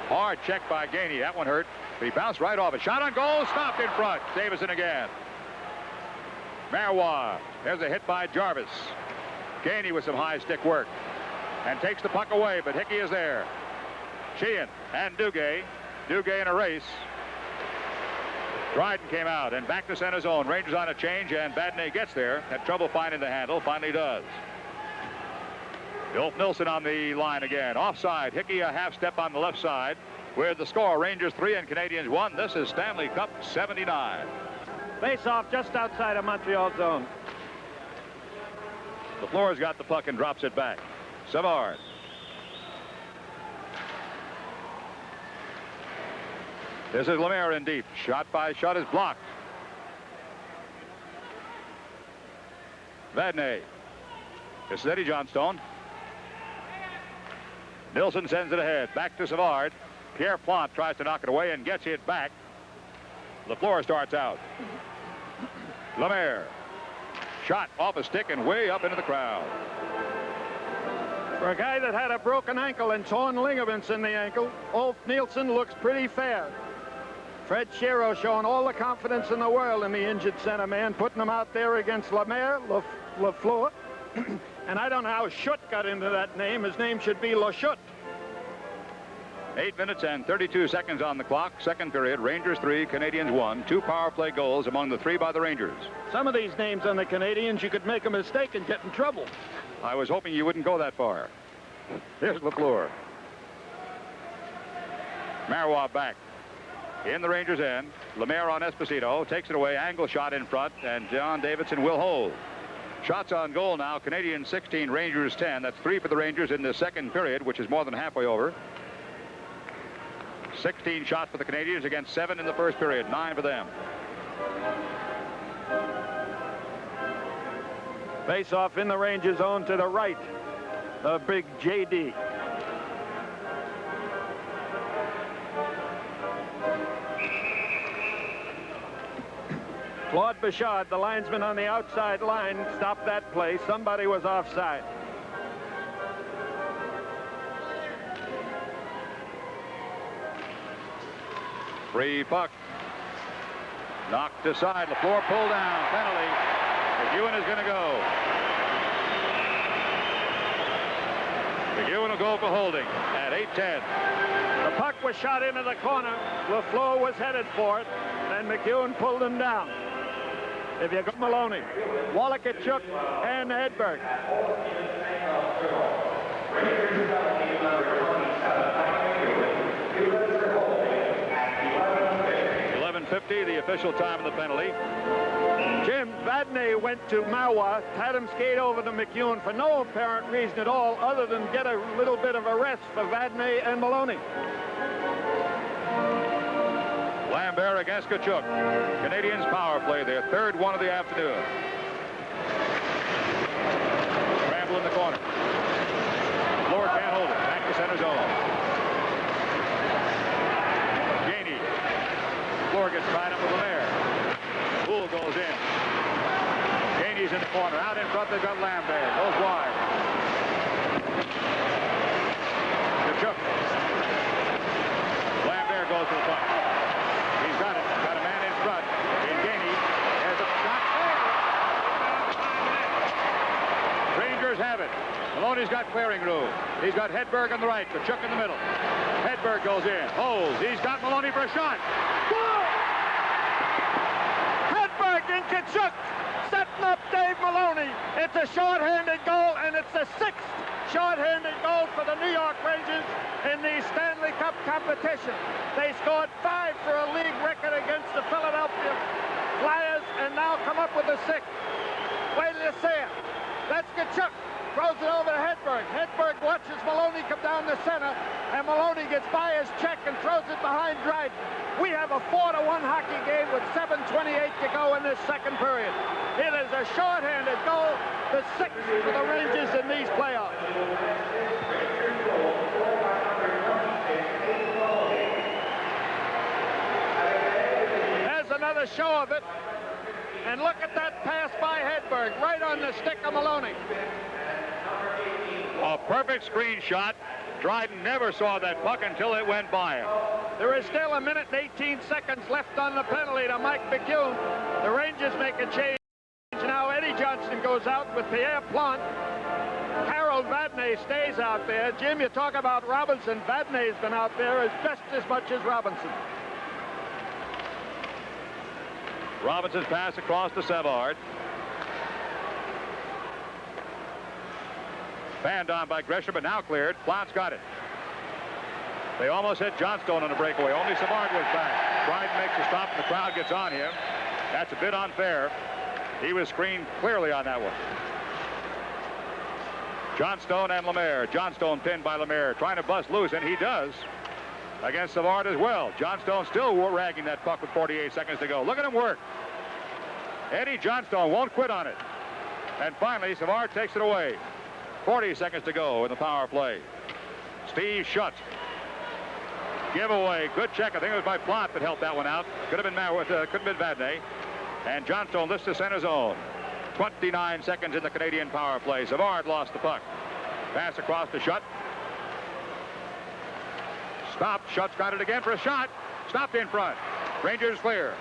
Hard check by Gainey. That one hurt, but he bounced right off it. Shot on goal. Stopped in front. Davidson again. Marois. There's a hit by Jarvis. Gainey with some high stick work and takes the puck away, but Hickey is there. Sheehan and Duguay. Duguay in a race. Dryden came out and back to center zone. Rangers on a change, and Vadnais gets there. Had trouble finding the handle. Finally does. Ulf Nilsson on the line again. Offside. Hickey a half step on the left side. With the score, Rangers 3 and Canadiens 1. This is Stanley Cup 79. Face off just outside of Montreal zone. LaFleur's got the puck and drops it back. Savard. This is Lemaire in deep. Shot is blocked. Vadnais. This is Eddie Johnstone. Nilsson sends it ahead. Back to Savard. Pierre Plante tries to knock it away and gets it back. LaFleur starts out. Lemaire. Shot off a stick and way up into the crowd. For a guy that had a broken ankle and torn ligaments in the ankle, Ulf Nilsson looks pretty fair. Fred Shero showing all the confidence in the world in the injured center man, putting him out there against Lemaire, LaFleur. And I don't know how Schutt got into that name. His name should be LaSchutt. 8 minutes and 32 seconds on the clock. Second period. Rangers 3, Canadiens 1. 2 power play goals among the 3 by the Rangers. Some of these names on the Canadiens, you could make a mistake and get in trouble. I was hoping you wouldn't go that far. Here's LaFleur. Marois back. In the Rangers' end. Lemaire on Esposito. Takes it away. Angle shot in front. And John Davidson will hold. Shots on goal now. Canadiens 16, Rangers 10. That's 3 for the Rangers in the second period, which is more than halfway over. 16 shots for the Canadiens against 7 in the first period. 9 for them. Face off in the Rangers' zone to the right. The big J.D. Claude Bouchard, the linesman on the outside line, stopped that play. Somebody was offside. Free puck. Knocked aside. LaFleur pulled down. Penalty. McEwen is going to go. McEwen will go for holding at 8:10. The puck was shot into the corner. LaFleur was headed for it, and McEwen pulled him down. If you got Maloney, Wallach, Kachuk, and Hedberg. 11:50, the official time of the penalty. Jim, Vadnais went to Marois, had him skate over to McEwen for no apparent reason at all other than get a little bit of a rest for Vadnais and Maloney. Lambert against Kachuk. Canadiens power play, their third one of the afternoon. Scramble in the corner. Floor can't hold it. Back to center zone. Gainey. Floor gets tied up with Lemaire. Poole goes in. Gainey's in the corner. Out in front, they've got Lambert. Goes wide. Kachuk. Lambert goes to the puck. He's got it. Got a man in front. In Gainey. There's a shot. Rangers have it. Maloney's got clearing room. He's got Hedberg on the right. Kachuk in the middle. Hedberg goes in. Holds. He's got Maloney for a shot. Goal! Hedberg and Kachuk setting up Dave Maloney. It's a short-handed goal, and it's the 6th short-handed goal for the New York Rangers in the Stanley Cup competition. They scored 5 for a league record against the Philadelphia Flyers and now come up with a 6th. Wait till you see it. That's Kachuk. Throws it over to Hedberg. Hedberg watches Maloney come down the center, and Maloney gets by his check and throws it behind Dryden. We have a 4-1 hockey game with 7:28 to go in this second period. It is a shorthanded goal, the 6th for the Rangers in these playoffs. There's another show of it. And look at that pass by Hedberg, right on the stick of Maloney. A perfect screen shot. Dryden never saw that puck until it went by him. There is still 1 minute and 18 seconds left on the penalty to Mike McEwen. The Rangers make a change. Now Eddie Johnson goes out with Pierre Plante. Harold Vadnais stays out there. Jim, you talk about Robinson. Vadnais has been out there as just as much as Robinson. Robinson's pass across to Savard. Fanned on by Gresham, but now cleared. Plante's got it. They almost hit Johnstone on a breakaway. Only Savard was back. Dryden makes a stop, and the crowd gets on him. That's a bit unfair. He was screened clearly on that one. Johnstone and Lemaire. Johnstone pinned by Lemaire, trying to bust loose, and he does. Against Savard as well. Johnstone still ragging that puck with 48 seconds to go. Look at him work. Eddie Johnstone won't quit on it. And finally, Savard takes it away. 40 seconds to go in the power play. Steve Schutz. Giveaway. Good check. I think it was by Plante that helped that one out. Could have been Vadnais. And Johnstone lifts to center zone. 29 seconds in the Canadian power play. Savard lost the puck. Pass across to Schutz. Stopped. Schutz got it again for a shot. Stopped in front. Rangers clear.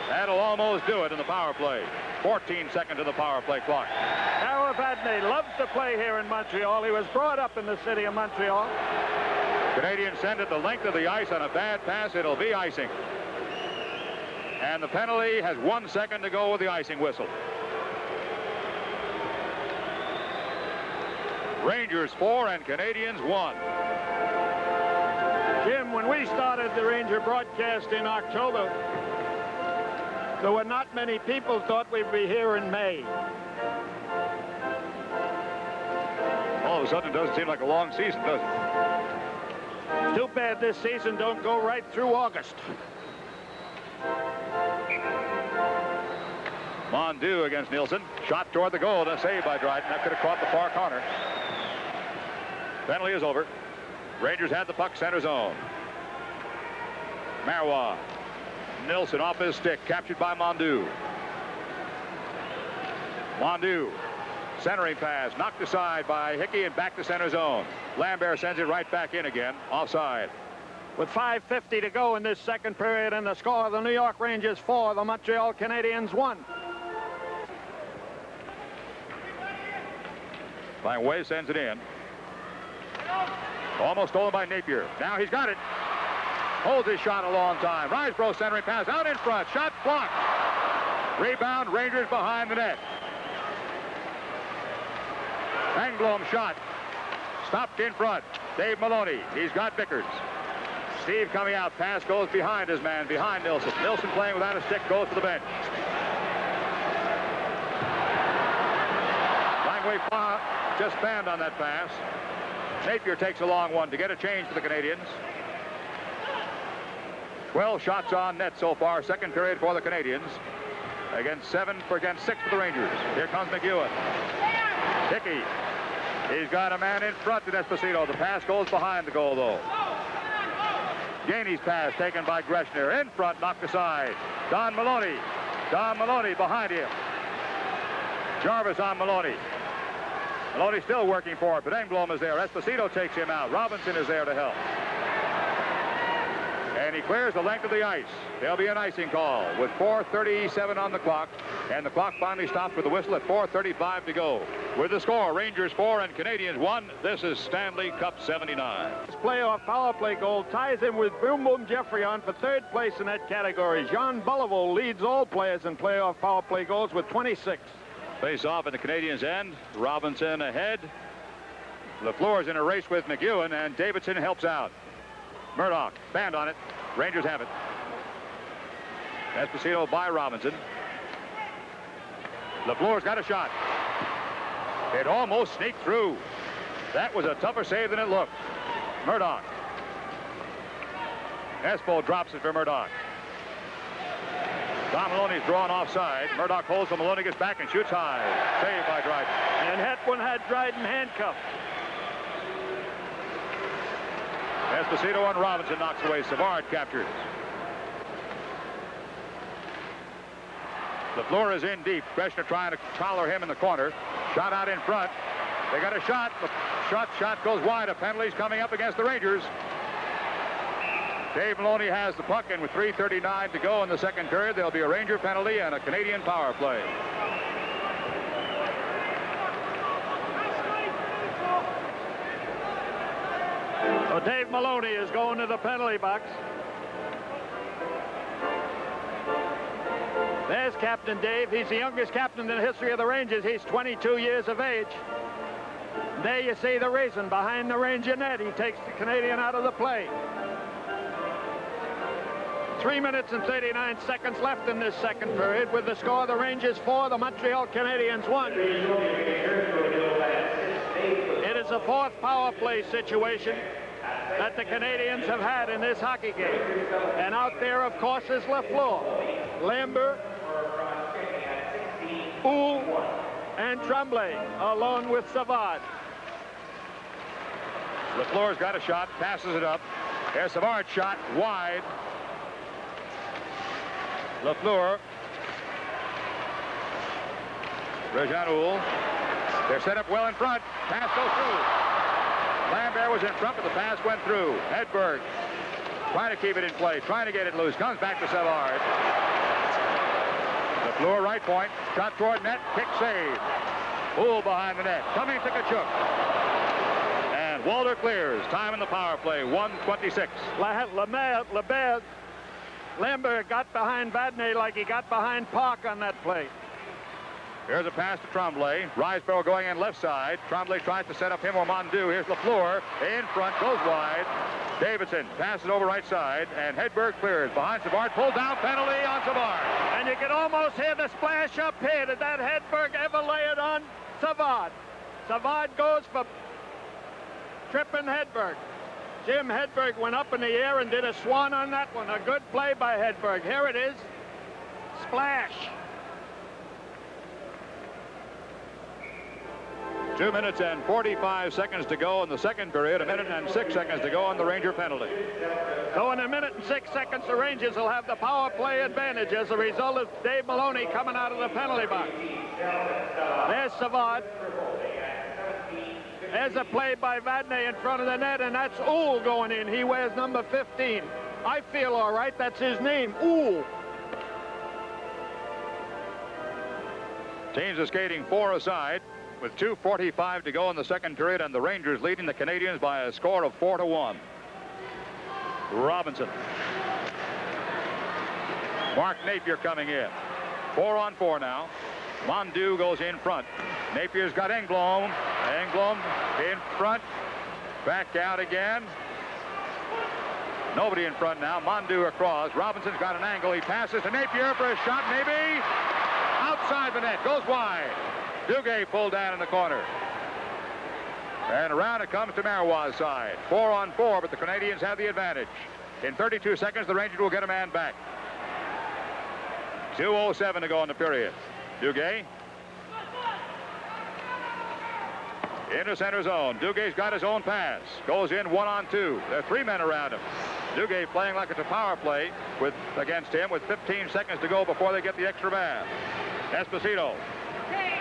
That'll almost do it in the power play. 14 seconds of the power play clock. Harold Vadnais loves to play here in Montreal. He was brought up in the city of Montreal. Canadians send it the length of the ice on a bad pass. It'll be icing. And the penalty has 1 second to go with the icing whistle. Rangers 4 and Canadians 1. Jim, when we started the Ranger broadcast in October, there were not many people thought we'd be here in May. All of a sudden, it doesn't seem like a long season, does it? Too bad this season don't go right through August. Mondew against Nielsen. Shot toward the goal. A save by Dryden. That could have caught the far corner. Penalty is over. Rangers had the puck center zone. Marois. Nilsson off his stick. Captured by Mondew. Mondew. Centering pass. Knocked aside by Hickey and back to center zone. Lambert sends it right back in again. Offside. With 5:50 to go in this second period, and the score of the New York Rangers 4, the Montreal Canadiens 1. Way sends it in. Almost stolen by Napier. Now he's got it. Holds his shot a long time. Risebrough centering pass out in front. Shot blocked. Rebound. Rangers behind the net. Engblom shot. Stopped in front. Dave Maloney. He's got Vickers. Steve coming out. Pass goes behind his man. Behind Nilsson. Nilsson playing without a stick. Goes to the bench. Langway just fanned on that pass. Napier takes a long one to get a change for the Canadians. 12 shots on net so far. Second period for the Canadians. Against 6 for the Rangers. Here comes McEwen. Hickey. He's got a man in front to Esposito. The pass goes behind the goal, though. Gainey's pass taken by Greshner. In front, knocked aside. Don Maloney. Don Maloney behind him. Jarvis on Maloney. Maloney still working for it, but Engblom is there. Esposito takes him out. Robinson is there to help. And he clears the length of the ice. There'll be an icing call with 4:37 on the clock. And the clock finally stops with a whistle at 4:35 to go. With the score, Rangers 4 and Canadians 1. This is Stanley Cup 79. This playoff power play goal ties him with Boom Boom Jeffrey on for third place in that category. Jean Beliveau leads all players in playoff power play goals with 26. Face off in the Canadiens' end. Robinson ahead. LaFleur's in a race with McEwen, and Davidson helps out. Murdoch, band on it. Rangers have it. Esposito by Robinson. LaFleur's got a shot. It almost sneaked through. That was a tougher save than it looked. Murdoch. Espo drops it for Murdoch. Don Maloney's drawn offside. Murdoch holds, and Maloney gets back and shoots high. Saved by Dryden. And Hetwin had Dryden handcuffed. Esposito and Robinson knocks away. Savard captures. LaFleur is in deep. Kreshner trying to collar him in the corner. Shot out in front. They got a shot. The shot goes wide. A penalty's coming up against the Rangers. Dave Maloney has the puck, and with 3:39 to go in the second period, there'll be a Ranger penalty and a Canadian power play. So Dave Maloney is going to the penalty box. There's Captain Dave. He's the youngest captain in the history of the Rangers. He's 22 years of age. There you see the reason behind the Ranger net. He takes the Canadian out of the play. 3 minutes and 39 seconds left in this second period, with the score the Rangers 4, the Montreal Canadiens 1. It is the fourth power play situation that the Canadians have had in this hockey game. And out there, of course, is LaFleur, Lambert, Oul, and Tremblay, along with Savard. LaFleur's got a shot, passes it up. There's Savard's shot, wide. LaFleur. Réjean Oul. They're set up well in front. Pass goes through. Lambert was in front, but the pass went through. Hedberg trying to keep it in play, trying to get it loose. Comes back to Savard. LaFleur right point. Shot toward net. Kick save. Oul behind the net. Coming to Tkachuk. And Walter clears. Time in the power play. 1:26. Lambert got behind Vadnais like he got behind Park on that play. Here's a pass to Tremblay. Riseborough going in left side. Tremblay tries to set up him or Mondu. Here's LaFleur. In front, goes wide. Davidson passes over right side, and Hedberg clears. Behind Savard, pulled down, penalty on Savard. And you can almost hear the splash up here. Did that Hedberg ever lay it on Savard? Savard goes for tripping Hedberg. Jim Hedberg went up in the air and did a swan on that one. A good play by Hedberg. Here it is. Splash. 2 minutes and 45 seconds to go in the second period. 1 minute and 6 seconds to go on the Ranger penalty. So in 1 minute and 6 seconds, the Rangers will have the power play advantage as a result of Dave Maloney coming out of the penalty box. There's Savard. There's a play by Vadnais in front of the net, and that's Oul going in. He wears number 15. I feel all right. That's his name, Oul. Teams are skating 4 aside with 2:45 to go in the second period, and the Rangers leading the Canadiens by a score of 4-1. Robinson. Mark Napier coming in. 4-on-4 now. Mondu goes in front. Napier's got Engblom. Engblom in front. Back out again. Nobody in front now. Mondu across. Robinson's got an angle. He passes to Napier for a shot, maybe. Outside the net. Goes wide. Duguay pulled down in the corner. And around it comes to Marois' side. 4-on-4, but the Canadiens have the advantage. In 32 seconds, the Rangers will get a man back. 2:07 to go in the period. Duguay. Into center zone. Dugay's got his own pass. Goes in 1-on-2. There are 3 men around him. Duguay playing like it's a power play against him with 15 seconds to go before they get the extra man. Esposito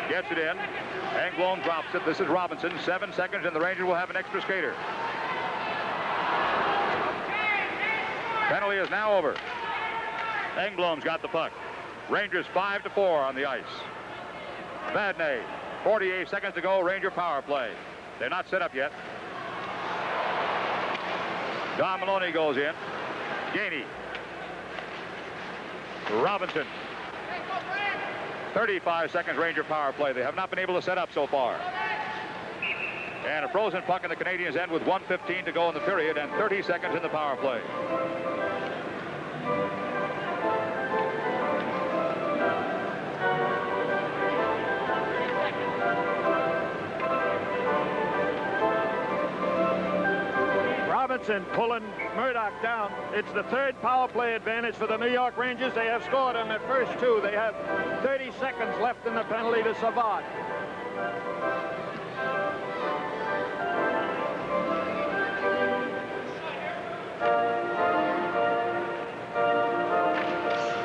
gets it in. Engblom drops it. This is Robinson. 7 seconds, and the Rangers will have an extra skater. Penalty is now over. Engblom's got the puck. Rangers 5-4 on the ice. Vadnais. 48 seconds to go. Ranger power play. They're not set up yet. Don Maloney goes in. Gainey. Robinson. 35 seconds Ranger power play. They have not been able to set up so far. And a frozen puck in the Canadiens end with 1:15 to go in the period and 30 seconds in the power play. Robinson pulling Murdoch down. It's the third power play advantage for the New York Rangers. They have scored on their first two. They have 30 seconds left in the penalty to Savard.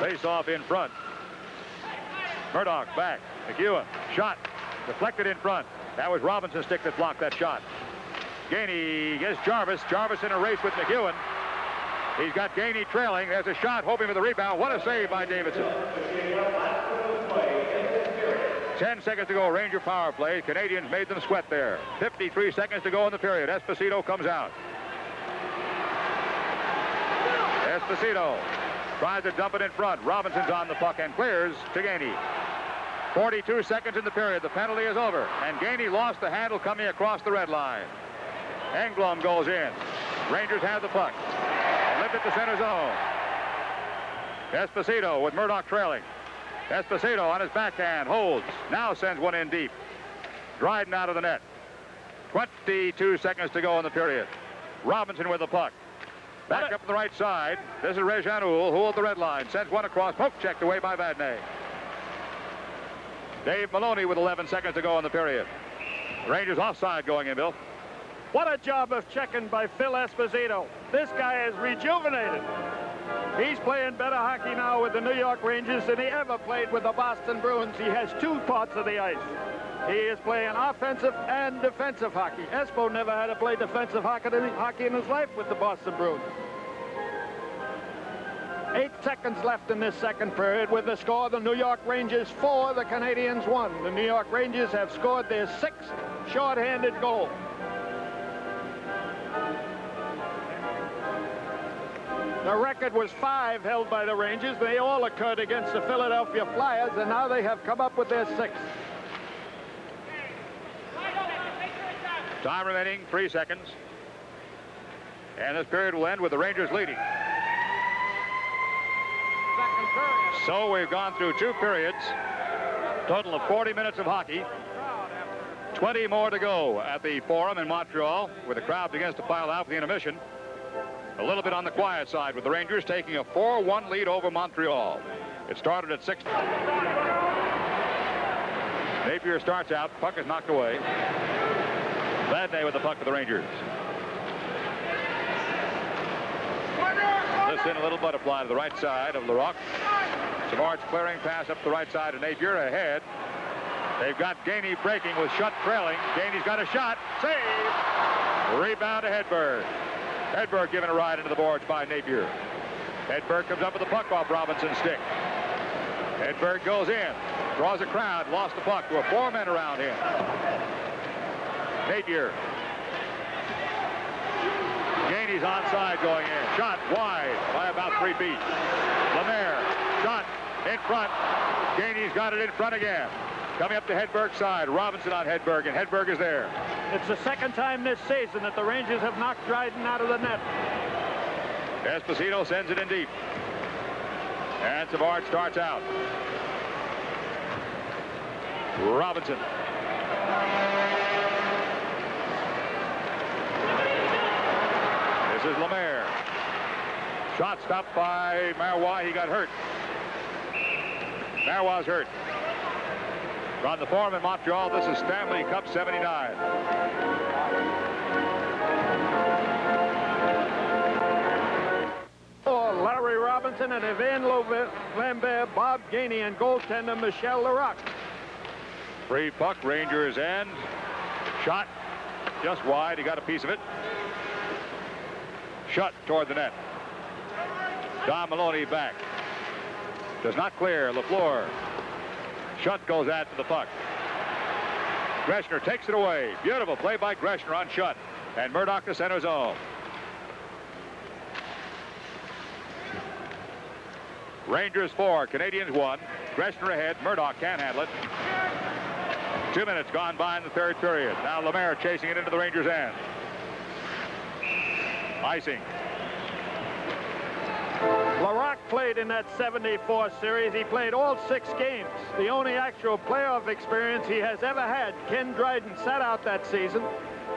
Face off in front. Murdoch back. McEwen. Shot. Deflected in front. That was Robinson's stick that blocked that shot. Gainey gets Jarvis. Jarvis in a race with McEwen. He's got Gainey trailing. There's a shot, hoping for the rebound. What a save by Davidson. 10 seconds to go, Ranger power play. Canadians made them sweat there. 53 seconds to go in the period. Esposito comes out. Esposito tries to dump it in front. Robinson's on the puck and clears to Gainey. 42 seconds in the period. The penalty is over. And Gainey lost the handle coming across the red line. Engblom goes in. Rangers have the puck. Lift it to center zone. Esposito with Murdoch trailing. Esposito on his backhand holds. Now sends one in deep. Dryden out of the net. 22 seconds to go in the period. Robinson with the puck. Back up the right side. This is Rejanul, who at the red line. Sends one across. Poke checked away by Vadnais. Dave Maloney with 11 seconds to go in the period. Rangers offside going in, Bill. What a job of checking by Phil Esposito. This guy is rejuvenated. He's playing better hockey now with the New York Rangers than he ever played with the Boston Bruins. He has two parts of the ice. He is playing offensive and defensive hockey. Espo never had to play defensive hockey in his life with the Boston Bruins. 8 seconds left in this second period with the score. The New York Rangers 4, the Canadiens 1. The New York Rangers have scored their 6th shorthanded goal. The record was 5 held by the Rangers. They all occurred against the Philadelphia Flyers, and now they have come up with their 6th. Time remaining 3 seconds. And this period will end with the Rangers leading. So we've gone through 2 periods. Total of 40 minutes of hockey. 20 more to go at the Forum in Montreal, where the crowd begins to pile out for the intermission. A little bit on the quiet side with the Rangers taking a 4-1 lead over Montreal. It started at 6. Napier starts out. Puck is knocked away. Vadnais with the puck for the Rangers. This in a little butterfly to the right side of Larocque. Savard's clearing pass up the right side of Napier ahead. They've got Gainey breaking with Shutt trailing. Gainey's got a shot. Save. Rebound to Hedberg. Hedberg given a ride into the boards by Napier. Hedberg comes up with the puck off Robinson's stick. Hedberg goes in. Draws a crowd. Lost the puck. There were 4 men around him. Napier. Gainey's onside going in. Shot wide by about 3 feet. Lemaire. Shot in front. Gainey's got it in front again. Coming up to Hedberg's side. Robinson on Hedberg, and Hedberg is there. It's the 2nd time this season that the Rangers have knocked Dryden out of the net. Esposito sends it in deep. And Savard starts out. Robinson. This is Lemaire. Shot stopped by Marois. He got hurt. Marois hurt. From the Forum in Montreal, this is Stanley Cup 79. Larry Robinson and Evan Lambert, Bob Gainey, and goaltender Michel Larocque. Free puck, Rangers end. Shot just wide. He got a piece of it. Shut toward the net. Don Maloney back. Does not clear. LaFleur. Shutt goes after the puck. Greshner takes it away. Beautiful play by Greshner on Shutt. And Murdoch to center zone. Rangers 4, Canadiens 1. Greshner ahead. Murdoch can't handle it. 2 minutes gone by in the 3rd period. Now Lemaire chasing it into the Rangers' end. Icing. Larocque played in that 74 series. He played all 6 games. The only actual playoff experience he has ever had. Ken Dryden sat out that season.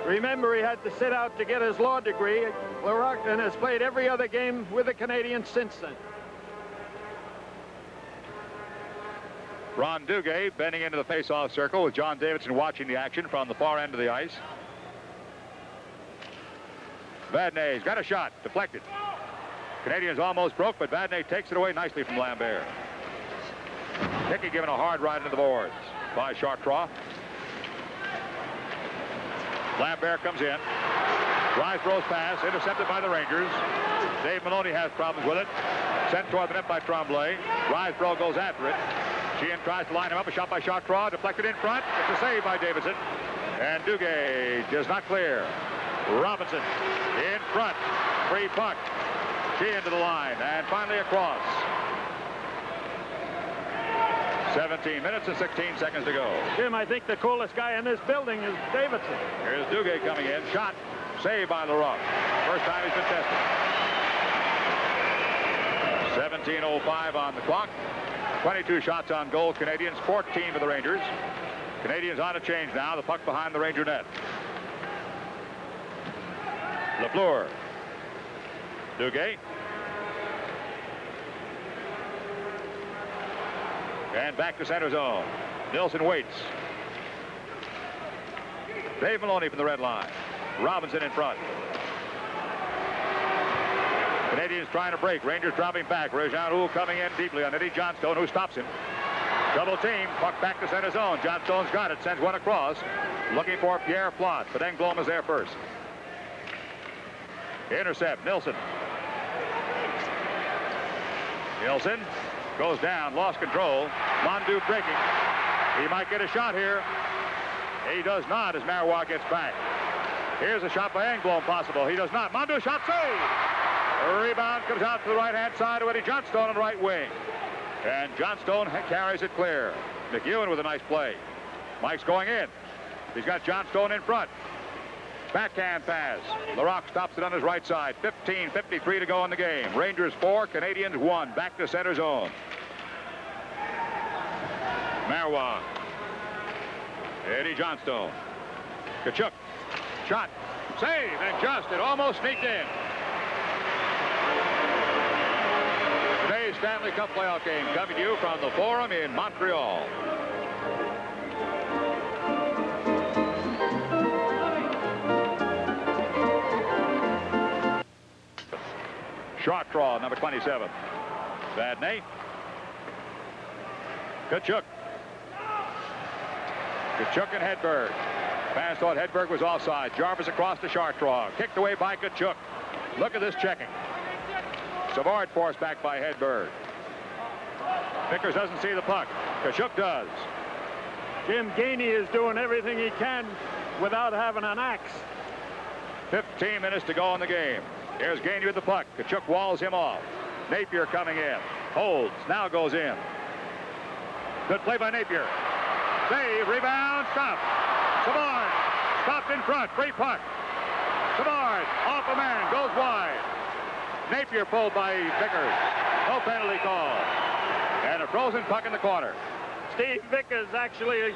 Remember, he had to sit out to get his law degree. Larocque has played every other game with the Canadiens since then. Ron Duguay bending into the face-off circle with John Davidson watching the action from the far end of the ice. Vadnais got a shot, deflected. Canadiens almost broke, but Vadnais takes it away nicely from Lambert. Hickey given a hard ride into the boards by Chartrand. Lambert comes in. Rise throws pass, intercepted by the Rangers. Dave Maloney has problems with it. Sent toward the net by Tremblay. Risebro goes after it. Sheehan tries to line him up. A shot by Chartrand, deflected in front. It's a save by Davidson. And Duguay does not clear. Robinson in front. Free puck. Sheehan to the line. And finally across. 17 minutes and 16 seconds to go. Jim, I think the coolest guy in this building is Davidson. Here's Duguay coming in. Shot. Saved by Larocque. First time he's been tested. 17:05 on the clock. 22 shots on goal. Canadiens, 14 for the Rangers. Canadiens on a change now. The puck behind the Ranger net. Lafleur. Duguay. And back to center zone. Nilsson waits. Dave Maloney from the red line. Robinson in front. Canadiens trying to break. Rangers dropping back. Réjean coming in deeply on Eddie Johnstone, who stops him. Double team. Puck back to center zone. Johnstone's got it. Sends one across. Looking for Pierre Plot, but Engblom is there first. Intercept. Nilsson. Nilsson goes down. Lost control. Mondu breaking. He might get a shot here. He does not as Marois gets back. Here's a shot by Engblom possible. He does not. Mondu shot save. A rebound comes out to the right-hand side of Eddie Johnstone on the right wing. And Johnstone carries it clear. McEwen with a nice play. Mike's going in. He's got Johnstone in front. Backhand pass. Larocque stops it on his right side. 15:53 to go in the game. Rangers 4, Canadiens 1. Back to center zone. Marois. Eddie Johnstone. Tkachuk. Shot. Save. And just. It almost sneaked in. Today's Stanley Cup playoff game coming to you from the Forum in Montreal. Chartrand, number 27. Vadnais. Tkachuk. Tkachuk and Hedberg. Fans thought Hedberg was offside. Jarvis across to Chartrand. Kicked away by Tkachuk. Look at this checking. Savard forced back by Hedberg. Vickers doesn't see the puck. Tkachuk does. Jim Gainey is doing everything he can without having an axe. 15 minutes to go in the game. Here's Gainey with the puck. Tkachuk walls him off. Napier coming in. Holds. Now goes in. Good play by Napier. Save. Rebound. Stop. Savard. Stopped in front. Free puck. Savard. Off a man. Goes wide. Napier pulled by Vickers. No penalty call. And a frozen puck in the corner. Steve Vickers actually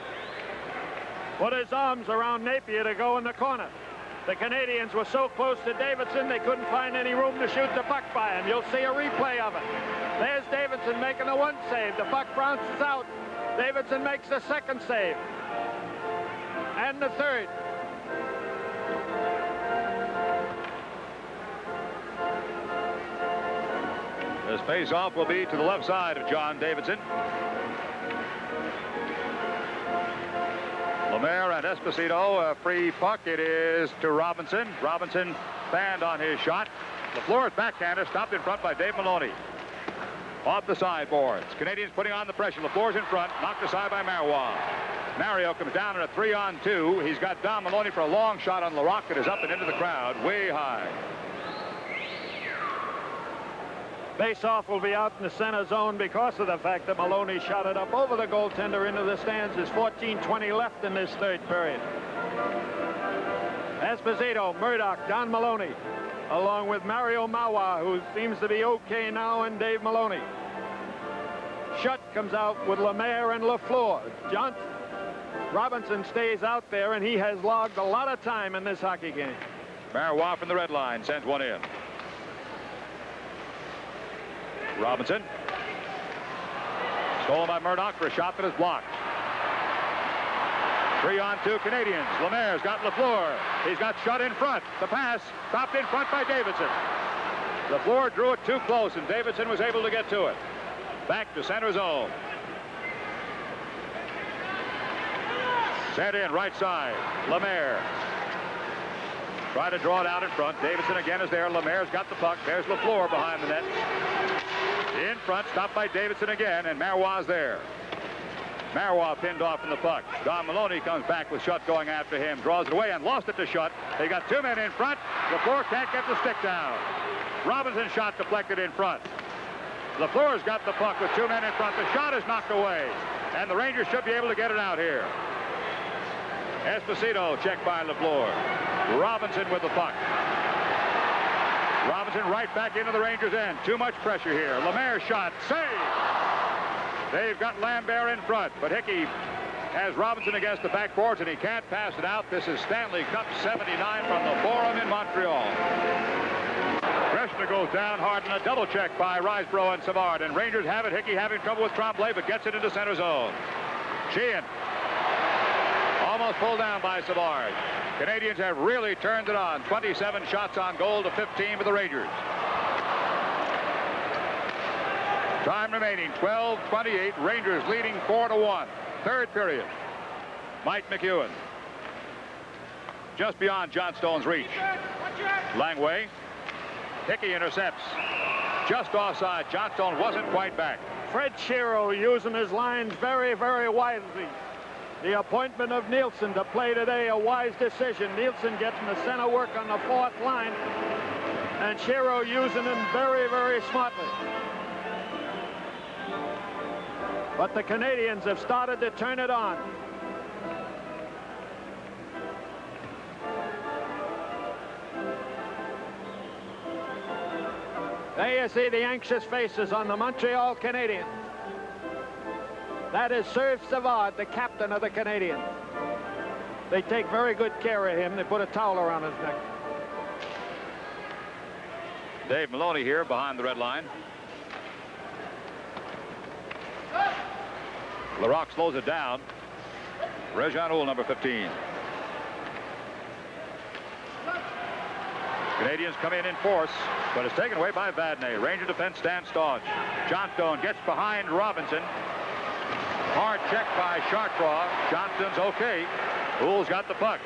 put his arms around Napier to go in the corner. The Canadiens were so close to Davidson, they couldn't find any room to shoot the puck by him. You'll see a replay of it. There's Davidson making the one save. The puck bounces out. Davidson makes the second save. And the third. This face-off will be to the left side of John Davidson. Lemaire and Esposito, a free puck. It is to Robinson. Robinson fanned on his shot. LaFleur's backhander stopped in front by Dave Maloney. Off the sideboards. Canadiens putting on the pressure. LaFleur's in front, knocked aside by Marois. Mario comes down in a 3-on-2. He's got Don Maloney for a long shot on Larocque. It is up and into the crowd, way high. Face-off will be out in the center zone because of the fact that Maloney shot it up over the goaltender into the stands. There's 14:20 left in this third period. Esposito, Murdoch, Don Maloney, along with Mario Marois, who seems to be okay now, and Dave Maloney. Shutt comes out with Lemaire and LaFleur. Robinson stays out there, and he has logged a lot of time in this hockey game. Marois from the red line sends one in. Robinson. Stolen by Murdoch for a shot that is blocked. 3-on-2 Canadiens. Lemaire's got Lafleur. He's got shot in front. The pass stopped in front by Davidson. Lafleur drew it too close, and Davidson was able to get to it. Back to center zone. Sent in right side. Lemaire. Try to draw it out in front. Davidson again is there. Lemaire's got the puck. There's Lafleur behind the net. In front, stopped by Davidson again, and Marois there. Marois pinned off from the puck. Don Maloney comes back with Schutt going after him. Draws it away and lost it to Schutt. They got two men in front. Lafleur can't get the stick down. Robinson shot deflected in front. Lafleur's got the puck with two men in front. The shot is knocked away, and the Rangers should be able to get it out here. Esposito checked by Lafleur. Robinson with the puck. Robinson right back into the Rangers' end. Too much pressure here. Lemaire's shot. Save! They've got Lambert in front, but Hickey has Robinson against the backboards, and he can't pass it out. This is Stanley Cup 79 from the Forum in Montreal. Greshner goes down hard in a double check by Risebrough and Savard, and Rangers have it. Hickey having trouble with Tremblay, but gets it into center zone. Sheehan almost pulled down by Savard. Canadiens have really turned it on. 27 shots on goal to 15 for the Rangers. Time remaining, 12:28. Rangers leading 4-1. Third period. Mike McEwen. Just beyond John Stone's reach. Langway. Hickey intercepts. Just offside. John Stone wasn't quite back. Fred Shero using his lines very, very wisely. The appointment of Nielsen to play today, a wise decision. Nielsen getting the center work on the fourth line, and Shero using him very, very smartly. But the Canadiens have started to turn it on. There you see the anxious faces on the Montreal Canadiens. That is Serge Savard, the captain of the Canadiens. They take very good care of him. They put a towel around his neck. Dave Maloney here behind the red line. Larocque slows it down. Réjean Houle, number 15. Canadiens come in force, but it's taken away by Vadnais. Ranger defense stands staunch. John Stone gets behind Robinson. Hard check by Charcroix. Johnston's okay. Houle's got the puck.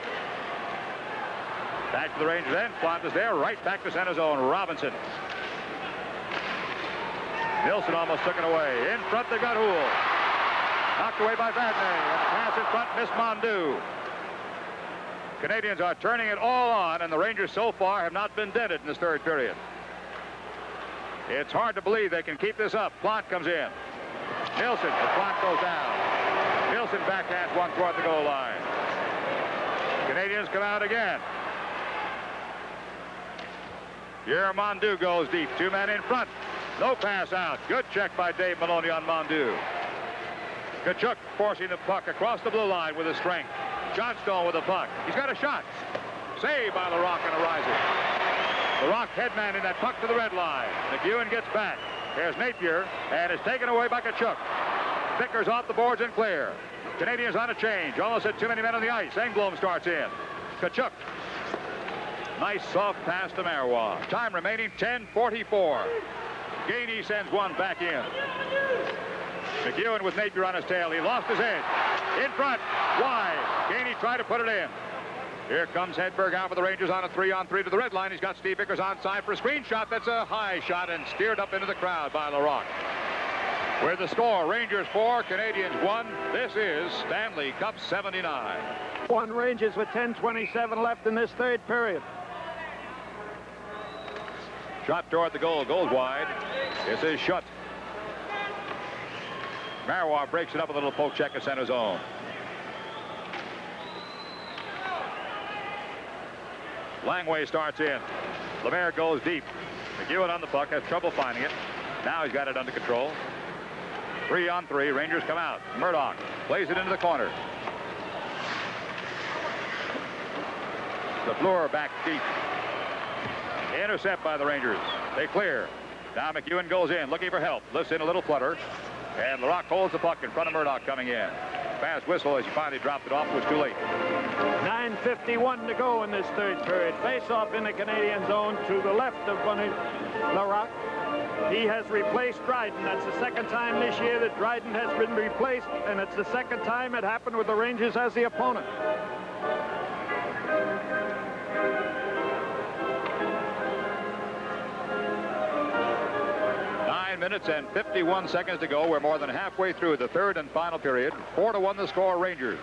Back to the Rangers end. Plante is there. Right back to center zone. Robinson. Nilsson almost took it away. In front they got Houle. Knocked away by Vadnais. And the pass in front missed Mondu. Canadiens are turning it all on, and the Rangers so far have not been dented in this third period. It's hard to believe they can keep this up. Plante comes in. Nilsson, the clock goes down. Nilsson backhands one toward the goal line. Canadiens come out again. Pierre Mondu goes deep. Two men in front. No pass out. Good check by Dave Maloney on Mondu. Tkachuk forcing the puck across the blue line with his strength. John Stone with the puck. He's got a shot. Saved by Larocque and a riser. Larocque headman in that puck to the red line. McEwen gets back. There's Napier, and it's taken away by Tkachuk. Vickers off the boards and clear. Canadiens on a change. Almost had too many men on the ice. Engblom starts in. Tkachuk. Nice soft pass to Marois. Time remaining 10:44. Gainey sends one back in. McEwen with Napier on his tail. He lost his edge. In front. Wide. Gainey tried to put it in. Here comes Hedberg out for the Rangers on a 3-on-3 to the red line. He's got Steve Vickers onside for a screen shot. That's a high shot and steered up into the crowd by Larocque. With the score, Rangers 4, Canadiens 1. This is Stanley Cup 79. One Rangers with 10:27 left in this third period. Shot toward the goal. Goes wide. This is Schutt. Marois breaks it up with a little poke check at center zone. Langway starts in. Lemaire goes deep. McEwen on the puck, has trouble finding it. Now he's got it under control. 3-on-3. Rangers come out. Murdoch plays it into the corner. LaFleur back deep. Intercept by the Rangers. They clear. Now McEwen goes in, looking for help. Lifts in a little flutter. And LaRock holds the puck in front of Murdoch coming in. Fast whistle as he finally dropped it off. It was too late. 9:51 to go in this third period. Face-off in the Canadian zone to the left of LaRock. He has replaced Dryden. That's the second time this year that Dryden has been replaced, and it's the second time it happened with the Rangers as the opponent. 9 minutes and 51 seconds to go. We're more than halfway through the third and final period. 4-1 the score, Rangers.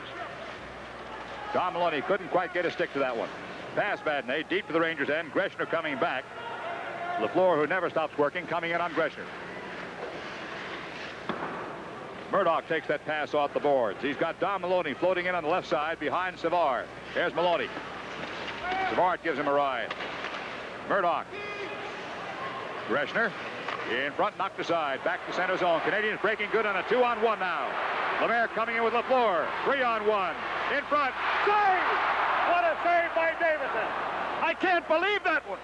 Don Maloney couldn't quite get a stick to that one. Pass Vadnais deep to the Rangers end. Greshner coming back. LaFleur, who never stops working, coming in on Greshner. Murdoch takes that pass off the boards. He's got Don Maloney floating in on the left side behind Savard. There's Maloney. Savard gives him a ride. Murdoch. Greshner in front, knocked aside. Back to center zone. Canadiens breaking good on a 2-on-1 now. Lemaire coming in with LaFleur. 3-on-1. In front. Save! What a save by Davidson. I can't believe that one.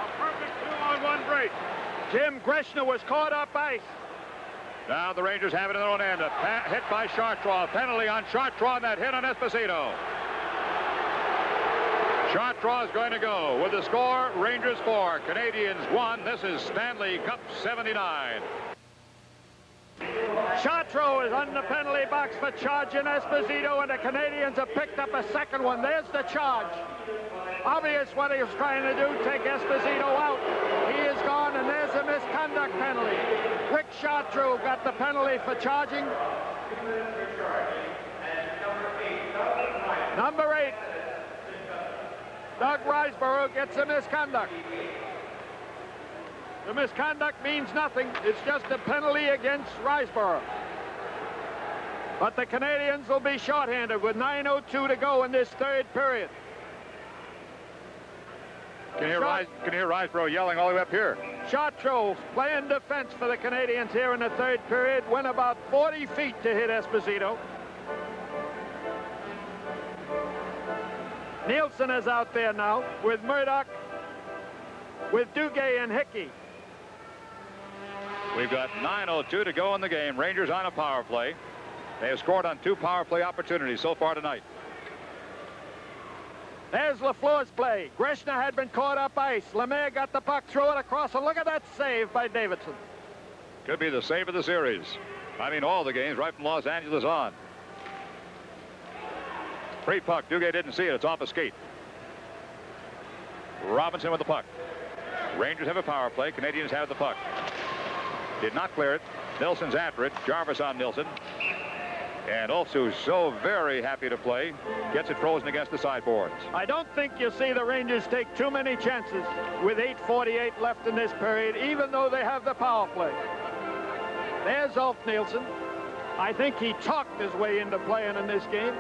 A perfect 2-on-1 break. Jim Greshner was caught up ice. Now the Rangers have it in their own end. A hit by Chartrand. Penalty on Chartrand. That hit on Esposito. Chartrand is going to go with the score. Rangers 4, Canadiens 1. This is Stanley Cup 79. Chartrand is on the penalty box for charging Esposito, and the Canadiens have picked up a second one. There's the charge. Obvious what he was trying to do, take Esposito out. He is gone, and there's a misconduct penalty. Rick Chartrand got the penalty for charging. Number 8. Doug Riseborough gets a misconduct. The misconduct means nothing. It's just a penalty against Riseborough. But the Canadiens will be shorthanded with 9:02 to go in this third period. Can you hear Riseborough yelling all the way up here? Chartrand playing defense for the Canadiens here in the third period. Went about 40 feet to hit Esposito. Nielsen is out there now with Murdoch, with Duguay and Hickey. We've got 9:02 to go in the game. Rangers on a power play. They have scored on 2 power play opportunities so far tonight. There's LaFleur's play. Greshner had been caught up ice. Lemaire got the puck, threw it across, and look at that save by Davidson. Could be the save of the series. I mean, all the games right from Los Angeles on. Free puck. Duguay didn't see it. It's off a skate. Robinson with the puck. Rangers have a power play. Canadiens have the puck. Did not clear it. Nilsson's after it. Jarvis on Nilsson. And Ulfs, who's so very happy to play, gets it frozen against the sideboards. I don't think you'll see the Rangers take too many chances with 8:48 left in this period, even though they have the power play. There's Ulf Nilsson. I think he talked his way into playing in this game.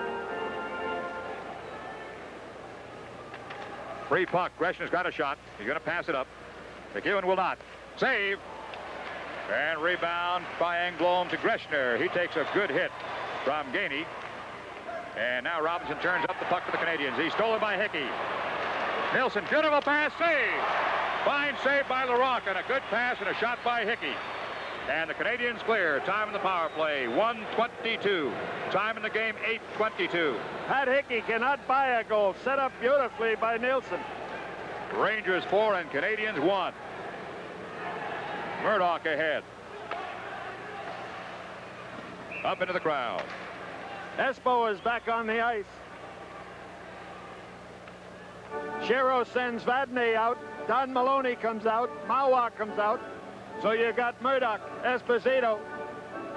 Free puck. Greshner's got a shot. He's going to pass it up. McEwen will not. Save. And rebound by Engblom to Greshner. He takes a good hit from Gainey. And now Robinson turns up the puck for the Canadiens. He's stolen by Hickey. Nilsson, beautiful pass, save. Fine save by LaRock, and a good pass and a shot by Hickey. And the Canadiens clear. Time in the power play, 1:22. Time in the game, 8:22. Pat Hickey cannot buy a goal. Set up beautifully by Nilsson. Rangers 4 and Canadiens 1. Murdoch ahead. Up into the crowd. Espo is back on the ice. Shero sends Vadnais out. Don Maloney comes out. Mawa comes out. So you got Murdoch, Esposito,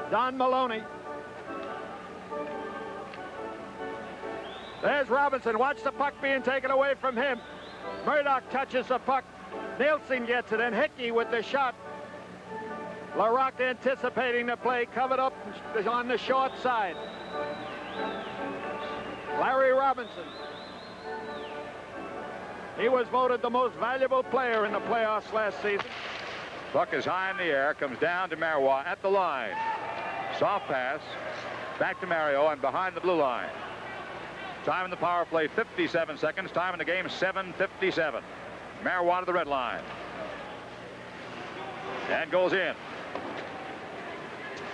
Don Maloney. There's Robinson. Watch the puck being taken away from him. Murdoch touches the puck. Nilsson gets it, and Hickey with the shot. LaRock anticipating the play, covered up on the short side. Larry Robinson. He was voted the most valuable player in the playoffs last season. Puck is high in the air, comes down to Marois at the line. Soft pass, back to Mario and behind the blue line. Time in the power play, 57 seconds. Time in the game, 7:57. Marois to the red line. And goes in.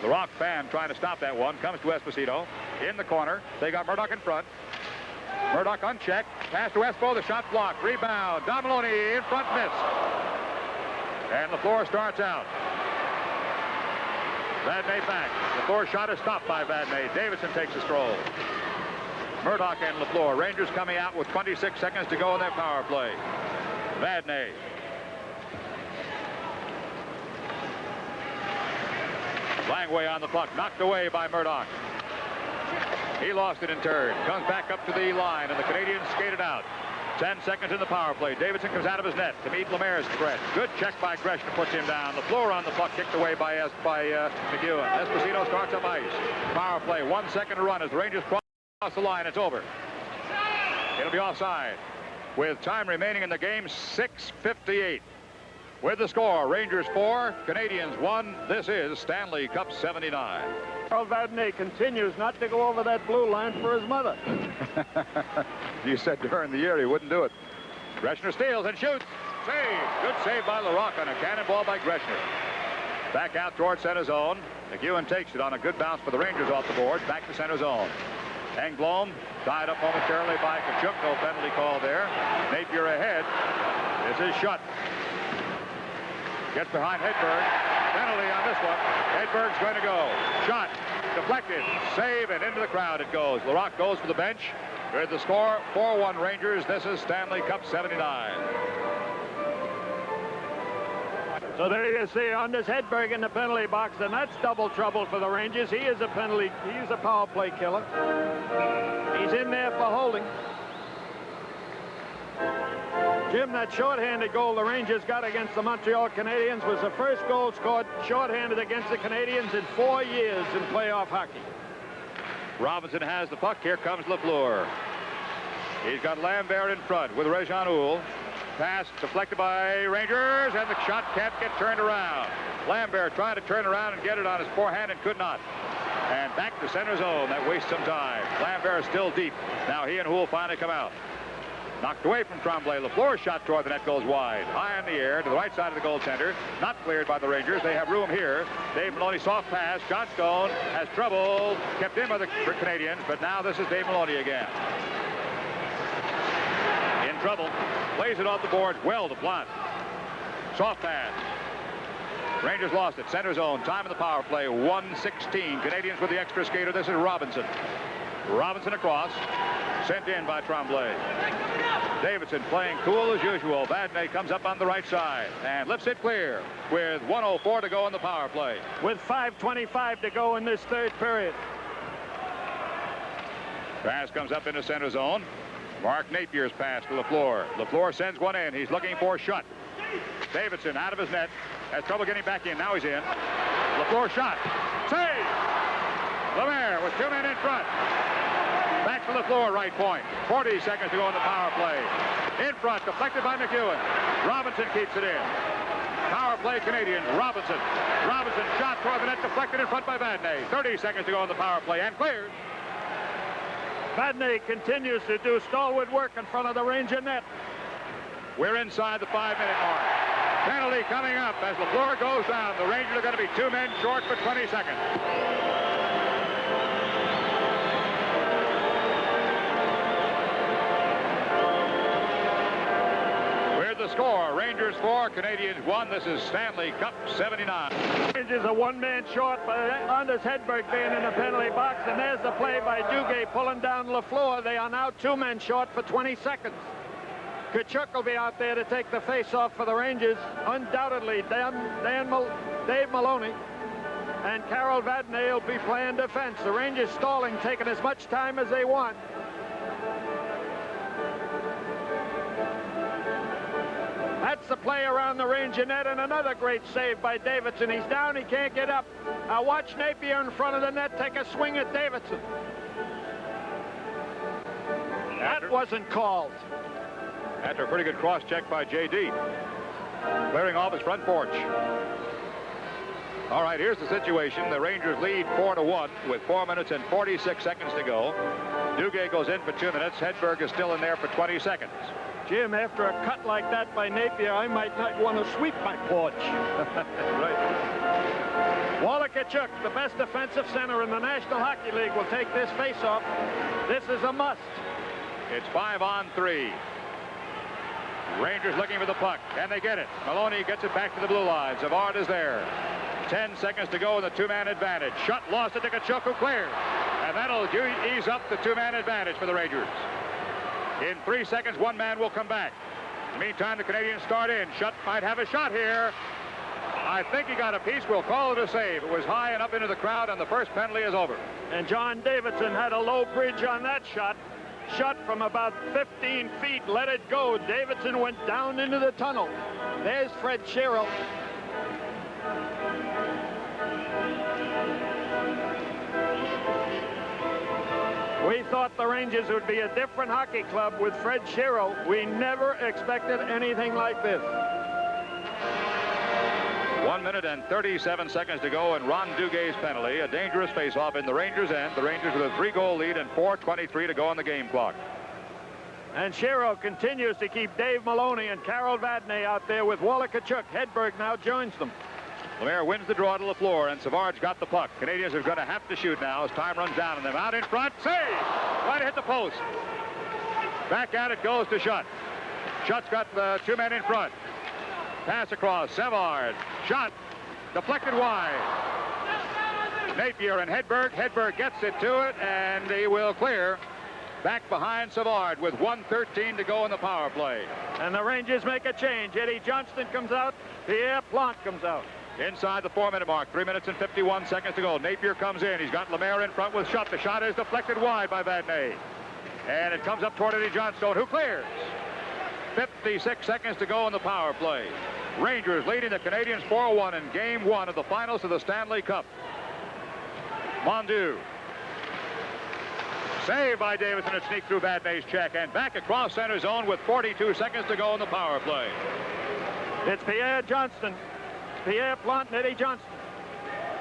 The Rock fan trying to stop that one. Comes to Esposito. In the corner. They got Murdoch in front. Murdoch unchecked. Pass to Espo. The shot blocked. Rebound. Don Maloney in front, missed. And LaFleur starts out. Vadnais back. LaFleur's shot is stopped by Vadnais. Davidson takes a stroll. Murdoch and LaFleur. Rangers coming out with 26 seconds to go in their power play. Vadnais. Langway on the puck. Knocked away by Murdoch. He lost it in turn. Comes back up to the line, and the Canadiens skated out. 10 seconds in the power play. Davidson comes out of his net to meet Lemaire's threat. Good check by Gresham, puts him down. LaFleur on the puck, kicked away by McEwen. Esposito starts up ice. Power play, 1 second to run as the Rangers cross the line. It's over. It'll be offside. With time remaining in the game, 6:58. With the score, Rangers 4, Canadiens 1. This is Stanley Cup 79. Carl Vadnais continues not to go over that blue line for his mother. You said during the year he wouldn't do it. Greshner steals and shoots. Save. Good save by LaRocque on a cannonball by Greshner. Back out towards center zone. McEwen takes it on a good bounce for the Rangers off the board. Back to center zone. Engblom tied up momentarily by Tkachuk. No penalty call there. Napier ahead. This is Schutt. Gets behind Hedberg. Penalty on this one. Hedberg's going to go. Shot. Deflected. Save, and into the crowd it goes. LaRocque goes for the bench. With the score, 4-1 Rangers. This is Stanley Cup 79. So there you see Anders Hedberg in the penalty box, and that's double trouble for the Rangers. He is a power play killer. He's in there for holding. Jim, that shorthanded goal the Rangers got against the Montreal Canadiens was the first goal scored shorthanded against the Canadiens in 4 years in playoff hockey. Robinson has the puck. Here comes LaFleur. He's got Lambert in front with Réjean. Pass deflected by Rangers, and the shot can't get turned around. Lambert trying to turn around and get it on his forehand and could not. And back to center zone. That wastes some time. Lambert is still deep. Now he and Houle finally come out. Knocked away from Tremblay. LaFleur's shot toward the net goes wide. High in the air to the right side of the goaltender. Not cleared by the Rangers. They have room here. Dave Maloney soft pass. Johnstone has trouble. Kept in by the Canadiens, but now this is Dave Maloney again. In trouble. Plays it off the board. Well to Plant. Soft pass. Rangers lost it. Center zone. Time in the power play. 1:16. Canadiens with the extra skater. This is Robinson. Robinson across. Sent in by Tremblay. Davidson playing cool as usual. Vadnais comes up on the right side and lifts it clear with 1:04 to go in the power play. With 5:25 to go in this third period. Pass comes up into center zone. Mark Napier's pass to LaFleur. LaFleur sends one in. He's looking for Schutt. Davidson out of his net. Has trouble getting back in. Now he's in. LaFleur shot. Save! Lemaire with 2 men in front. Back to LaFleur, right point. 40 seconds to go in the power play. In front, deflected by McEwen. Robinson keeps it in. Power play Canadiens. Robinson. Robinson shot toward the net, deflected in front by Vadnais. 30 seconds to go in the power play and cleared. Vadnais continues to do stalwart work in front of the Ranger net. We're inside the 5-minute mark. Penalty coming up as LaFleur goes down. The Rangers are going to be 2 men short for 20 seconds. The score, Rangers 4, Canadiens 1. This is Stanley Cup 79. Rangers are 1 man short by Anders Hedberg being in the penalty box, and there's the play by Duguay pulling down LaFleur. They are now 2 men short for 20 seconds. Tkachuk will be out there to take the face-off for the Rangers. Undoubtedly, Dave Maloney and Carol Vadnais will be playing defense. The Rangers stalling, taking as much time as they want. That's the play around the Ranger net, and another great save by Davidson. He's down, he can't get up. Now watch Napier in front of the net take a swing at Davidson. That wasn't called. After a pretty good cross check by J.D. Clearing off his front porch. All right, here's the situation. The Rangers lead 4-1 with 4 minutes and 46 seconds to go. Duguay goes in for 2 minutes. Hedberg is still in there for 20 seconds. Jim, after a cut like that by Napier, I might not want to sweep my porch. Right. Walla Tkachuk, the best defensive center in the National Hockey League, will take this faceoff. This is a must. It's 5-on-3. Rangers looking for the puck. Can they get it? Maloney gets it back to the blue line. Savard is there. 10 seconds to go in the two-man advantage. Shot lost to Tkachuk, who clears. And that'll ease up the two-man advantage for the Rangers. In 3 seconds, one man will come back. In the meantime, the Canadiens start in. Shutt might have a shot here. I think he got a piece. We'll call it a save. It was high and up into the crowd, and the first penalty is over. And John Davidson had a low bridge on that shot. Shot from about 15 feet, let it go. Davidson went down into the tunnel. There's Fred Sherrill. We thought the Rangers would be a different hockey club with Fred Sherrill. We never expected anything like this. 1 minute and 37 seconds to go, and Ron Dugay's penalty, a dangerous faceoff in the Rangers' end. The Rangers with a 3-goal lead and 4:23 to go on the game clock. And Sherrill continues to keep Dave Maloney and Carol Vadnais out there with Walla Tkachuk. Hedberg now joins them. Lemaire wins the draw to the floor, and Savard's got the puck. Canadiens are going to have to shoot now as time runs down on them. Out in front, save! Right to hit the post. Back at it goes to Shutt. Shutt's got the two men in front. Pass across, Savard. Shot, deflected wide. Napier and Hedberg. Hedberg gets it to it, and he will clear. Back behind Savard with 1:13 to go in the power play. And the Rangers make a change. Eddie Johnston comes out. Pierre Plante comes out. Inside the 4-minute mark, 3 minutes and 51 seconds to go. Napier comes in. He's got Lemaire in front with Shutt. The shot is deflected wide by Vadnais. And it comes up toward Eddie Johnstone, who clears. 56 seconds to go in the power play. Rangers leading the Canadiens 4-1 in Game 1 of the finals of the Stanley Cup. Mondu. Saved by Davidson. It sneaked through Vadnais' check and back across center zone with 42 seconds to go in the power play. It's Pierre Johnston. Pierre Plante and Eddie Johnston.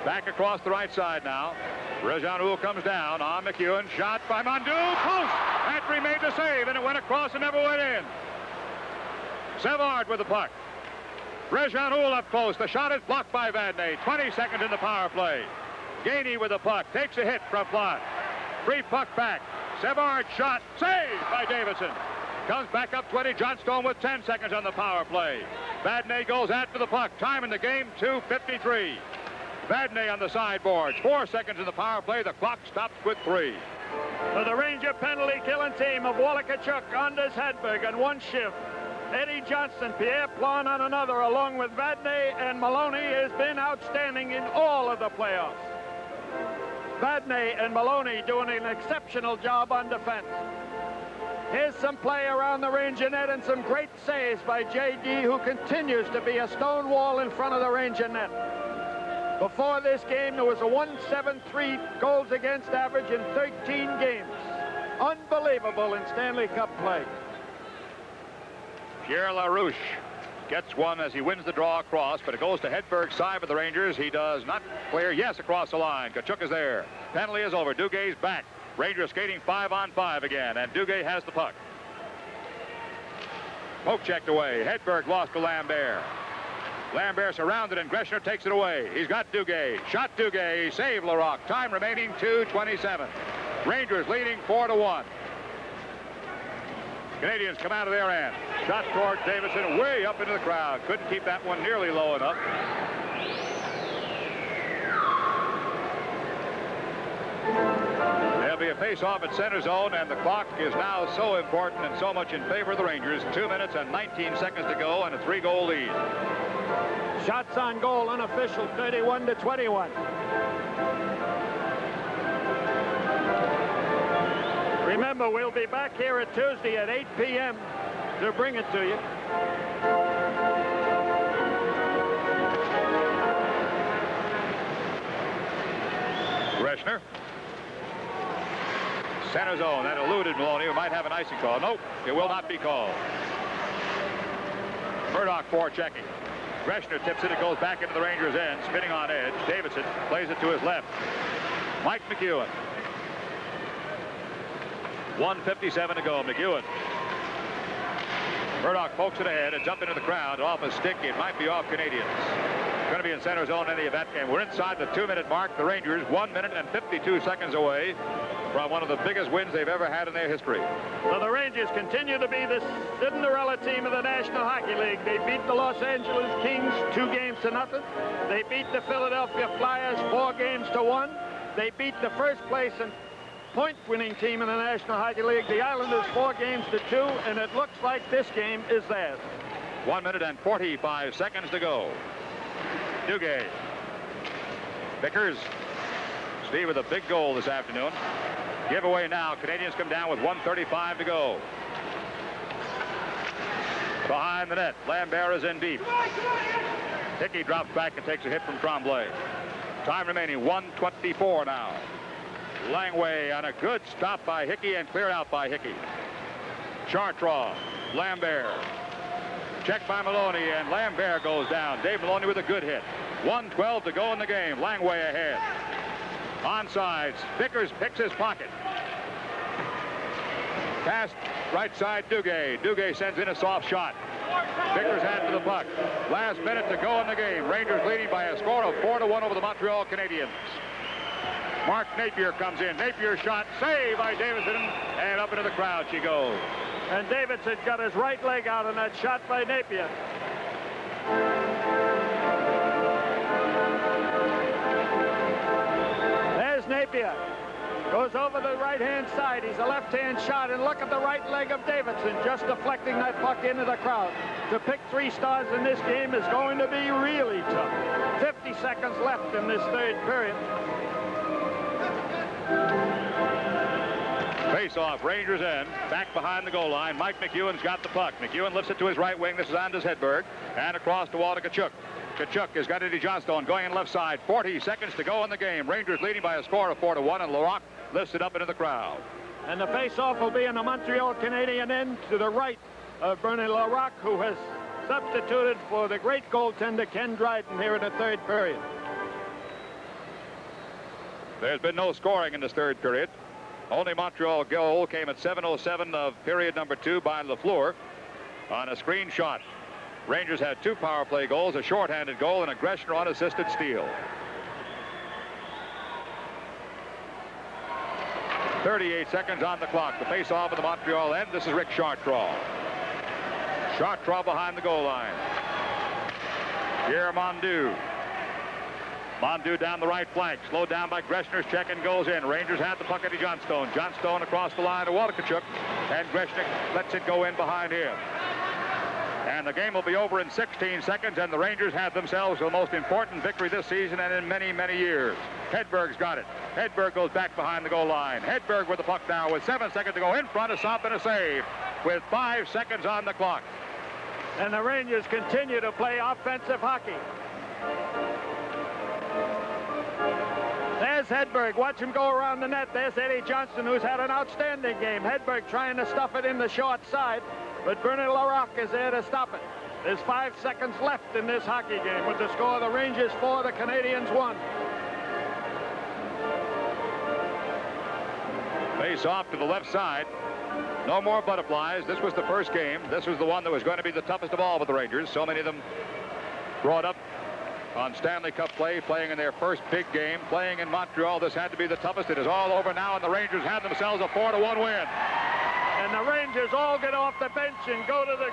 Back across the right side now. Rejeanhoul comes down on McEwen. Shot by Mondu. Post! Petrie made the save, and it went across and never went in. Savard with the puck. Rejeanhoul up close. The shot is blocked by Vadnais. 20 seconds in the power play. Gainey with the puck. Takes a hit from Plante. Free puck back. Savard shot. Saved by Davidson. Comes back up 20. Johnstone with 10 seconds on the power play. Vadnais goes after the puck. Time in the game, 2:53. Vadnais on the sideboards. 4 seconds in the power play. The clock stops with 3. For the Ranger penalty killing team of Walla Tkachuk, Anders Hedberg on one shift. Eddie Johnston, Pierre Plante on another, along with Vadnais and Maloney, has been outstanding in all of the playoffs. Vadnais and Maloney doing an exceptional job on defense. Here's some play around the Ranger net and some great saves by J.D., who continues to be a stone wall in front of the Ranger net. Before this game, there was a 1.73 goals against average in 13 games. Unbelievable in Stanley Cup play. Pierre LaRouche gets one as he wins the draw across, but it goes to Hedberg's side for the Rangers. He does not clear. Yes, across the line. Tkachuk is there. Penalty is over. Dugay's back. Rangers skating 5-on-5 again, and Dugay has the puck. Poke checked away. Hedberg lost to Lambert. Lambert surrounded, and Greshner takes it away. He's got Dugay. Shot Dugay. Save Larocque. Time remaining 2:27. Rangers leading 4-1. Canadiens come out of their end. Shot toward Davidson way up into the crowd. Couldn't keep that one nearly low enough. There'll be a face-off at center zone, and the clock is now so important and so much in favor of the Rangers. 2 minutes and 19 seconds to go, and a 3-goal lead. Shots on goal, unofficial, 31-21. Remember, we'll be back here at Tuesday at 8 p.m. to bring it to you. Greshner. Center zone. That eluded Maloney, who might have an icing call. Nope, it will not be called. Murdoch forechecking. Greshner tips it. It goes back into the Rangers' end, spinning on edge. Davidson plays it to his left. Mike McEwen. 1:57 to go. McEwen. Murdoch pokes it ahead. It's up into the crowd. Off a stick. It might be off Canadiens. Going to be in center zone in the event, and we're inside the 2-minute mark. The Rangers 1 minute and 52 seconds away from one of the biggest wins they've ever had in their history. So the Rangers continue to be the Cinderella team of the National Hockey League. They beat the Los Angeles Kings 2-0. They beat the Philadelphia Flyers 4-1. They beat the first place and point-winning team in the National Hockey League, the Islanders, 4-2, and it looks like this game is theirs. 1 minute and 45 seconds to go. Duguay. Vickers. Steve with a big goal this afternoon. Giveaway now. Canadiens come down with 1:35 to go. Behind the net. Lambert is in deep. Hickey drops back and takes a hit from Tremblay. Time remaining 1:24 now. Langway on a good stop by Hickey and cleared out by Hickey. Chartrand. Lambert. Checked by Maloney, and Lambert goes down. Dave Maloney with a good hit. 1:12 to go in the game. Langway ahead. Onsides. Vickers picks his pocket. Pass right side Duguay. Duguay sends in a soft shot. Vickers hand to the puck. Last minute to go in the game. Rangers leading by a score of 4-1 over the Montreal Canadiens. Mark Napier comes in. Napier shot. Save by Davidson. And up into the crowd she goes. And Davidson got his right leg out on that shot by Napier. There's Napier. Goes over the right-hand side. He's a left-hand shot, and look at the right leg of Davidson, just deflecting that puck into the crowd. To pick 3 stars in this game is going to be really tough. 50 seconds left in this third period. Face-off, Rangers end. Back behind the goal line. Mike McEwen's got the puck. McEwen lifts it to his right wing. This is Anders Hedberg. And across the wall to Tkachuk. Tkachuk has got Eddie Johnstone going in left side. 40 seconds to go in the game. Rangers leading by a score of 4-1, and Larocque lifts it up into the crowd. And the face-off will be in the Montreal Canadiens end to the right of Bernie Larocque, who has substituted for the great goaltender Ken Dryden here in the third period. There's been no scoring in this third period. Only Montreal goal came at 7:07 of period number 2 by Lafleur on a screen shot. Rangers had 2 power play goals, a shorthanded goal, and a Greshner unassisted steal. 38 seconds on the clock. The face-off at the Montreal end. This is Rick Chartrand. Chartrand behind the goal line. Pierre Mondu. Mondu down the right flank. Slowed down by Greshner's check and goes in. Rangers have the puck, Eddie Johnstone. Johnstone across the line to Walter Tkachuk. And Greshner lets it go in behind him. And the game will be over in 16 seconds, and the Rangers have themselves the most important victory this season and in many, many years. Hedberg's got it. Hedberg goes back behind the goal line. Hedberg with the puck now with 7 seconds to go in front, a stop and a save with 5 seconds on the clock. And the Rangers continue to play offensive hockey. There's Hedberg. Watch him go around the net. There's Eddie Johnston, who's had an outstanding game. Hedberg trying to stuff it in the short side, but Bernie Larocque is there to stop it. There's 5 seconds left in this hockey game with the score: the Rangers 4, the Canadiens 1. Face off to the left side. No more butterflies. This was the first game. This was the one that was going to be the toughest of all with the Rangers. So many of them brought up on Stanley Cup play, playing in their first big game, playing in Montreal. This had to be the toughest. It is all over now, and the Rangers have themselves a 4-1 win. And the Rangers all get off the bench and go to the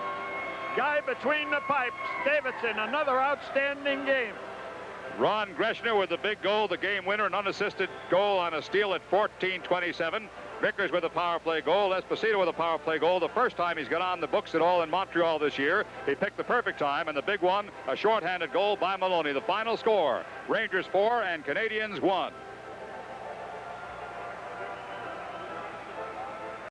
guy between the pipes, Davidson. Another outstanding game. Ron Greshner with the big goal, the game winner, an unassisted goal on a steal at 14:27. Vickers with a power play goal. Esposito with a power play goal. The first time he's got on the books at all in Montreal this year. He picked the perfect time, and the big one, a shorthanded goal by Maloney. The final score: Rangers 4 and Canadiens 1.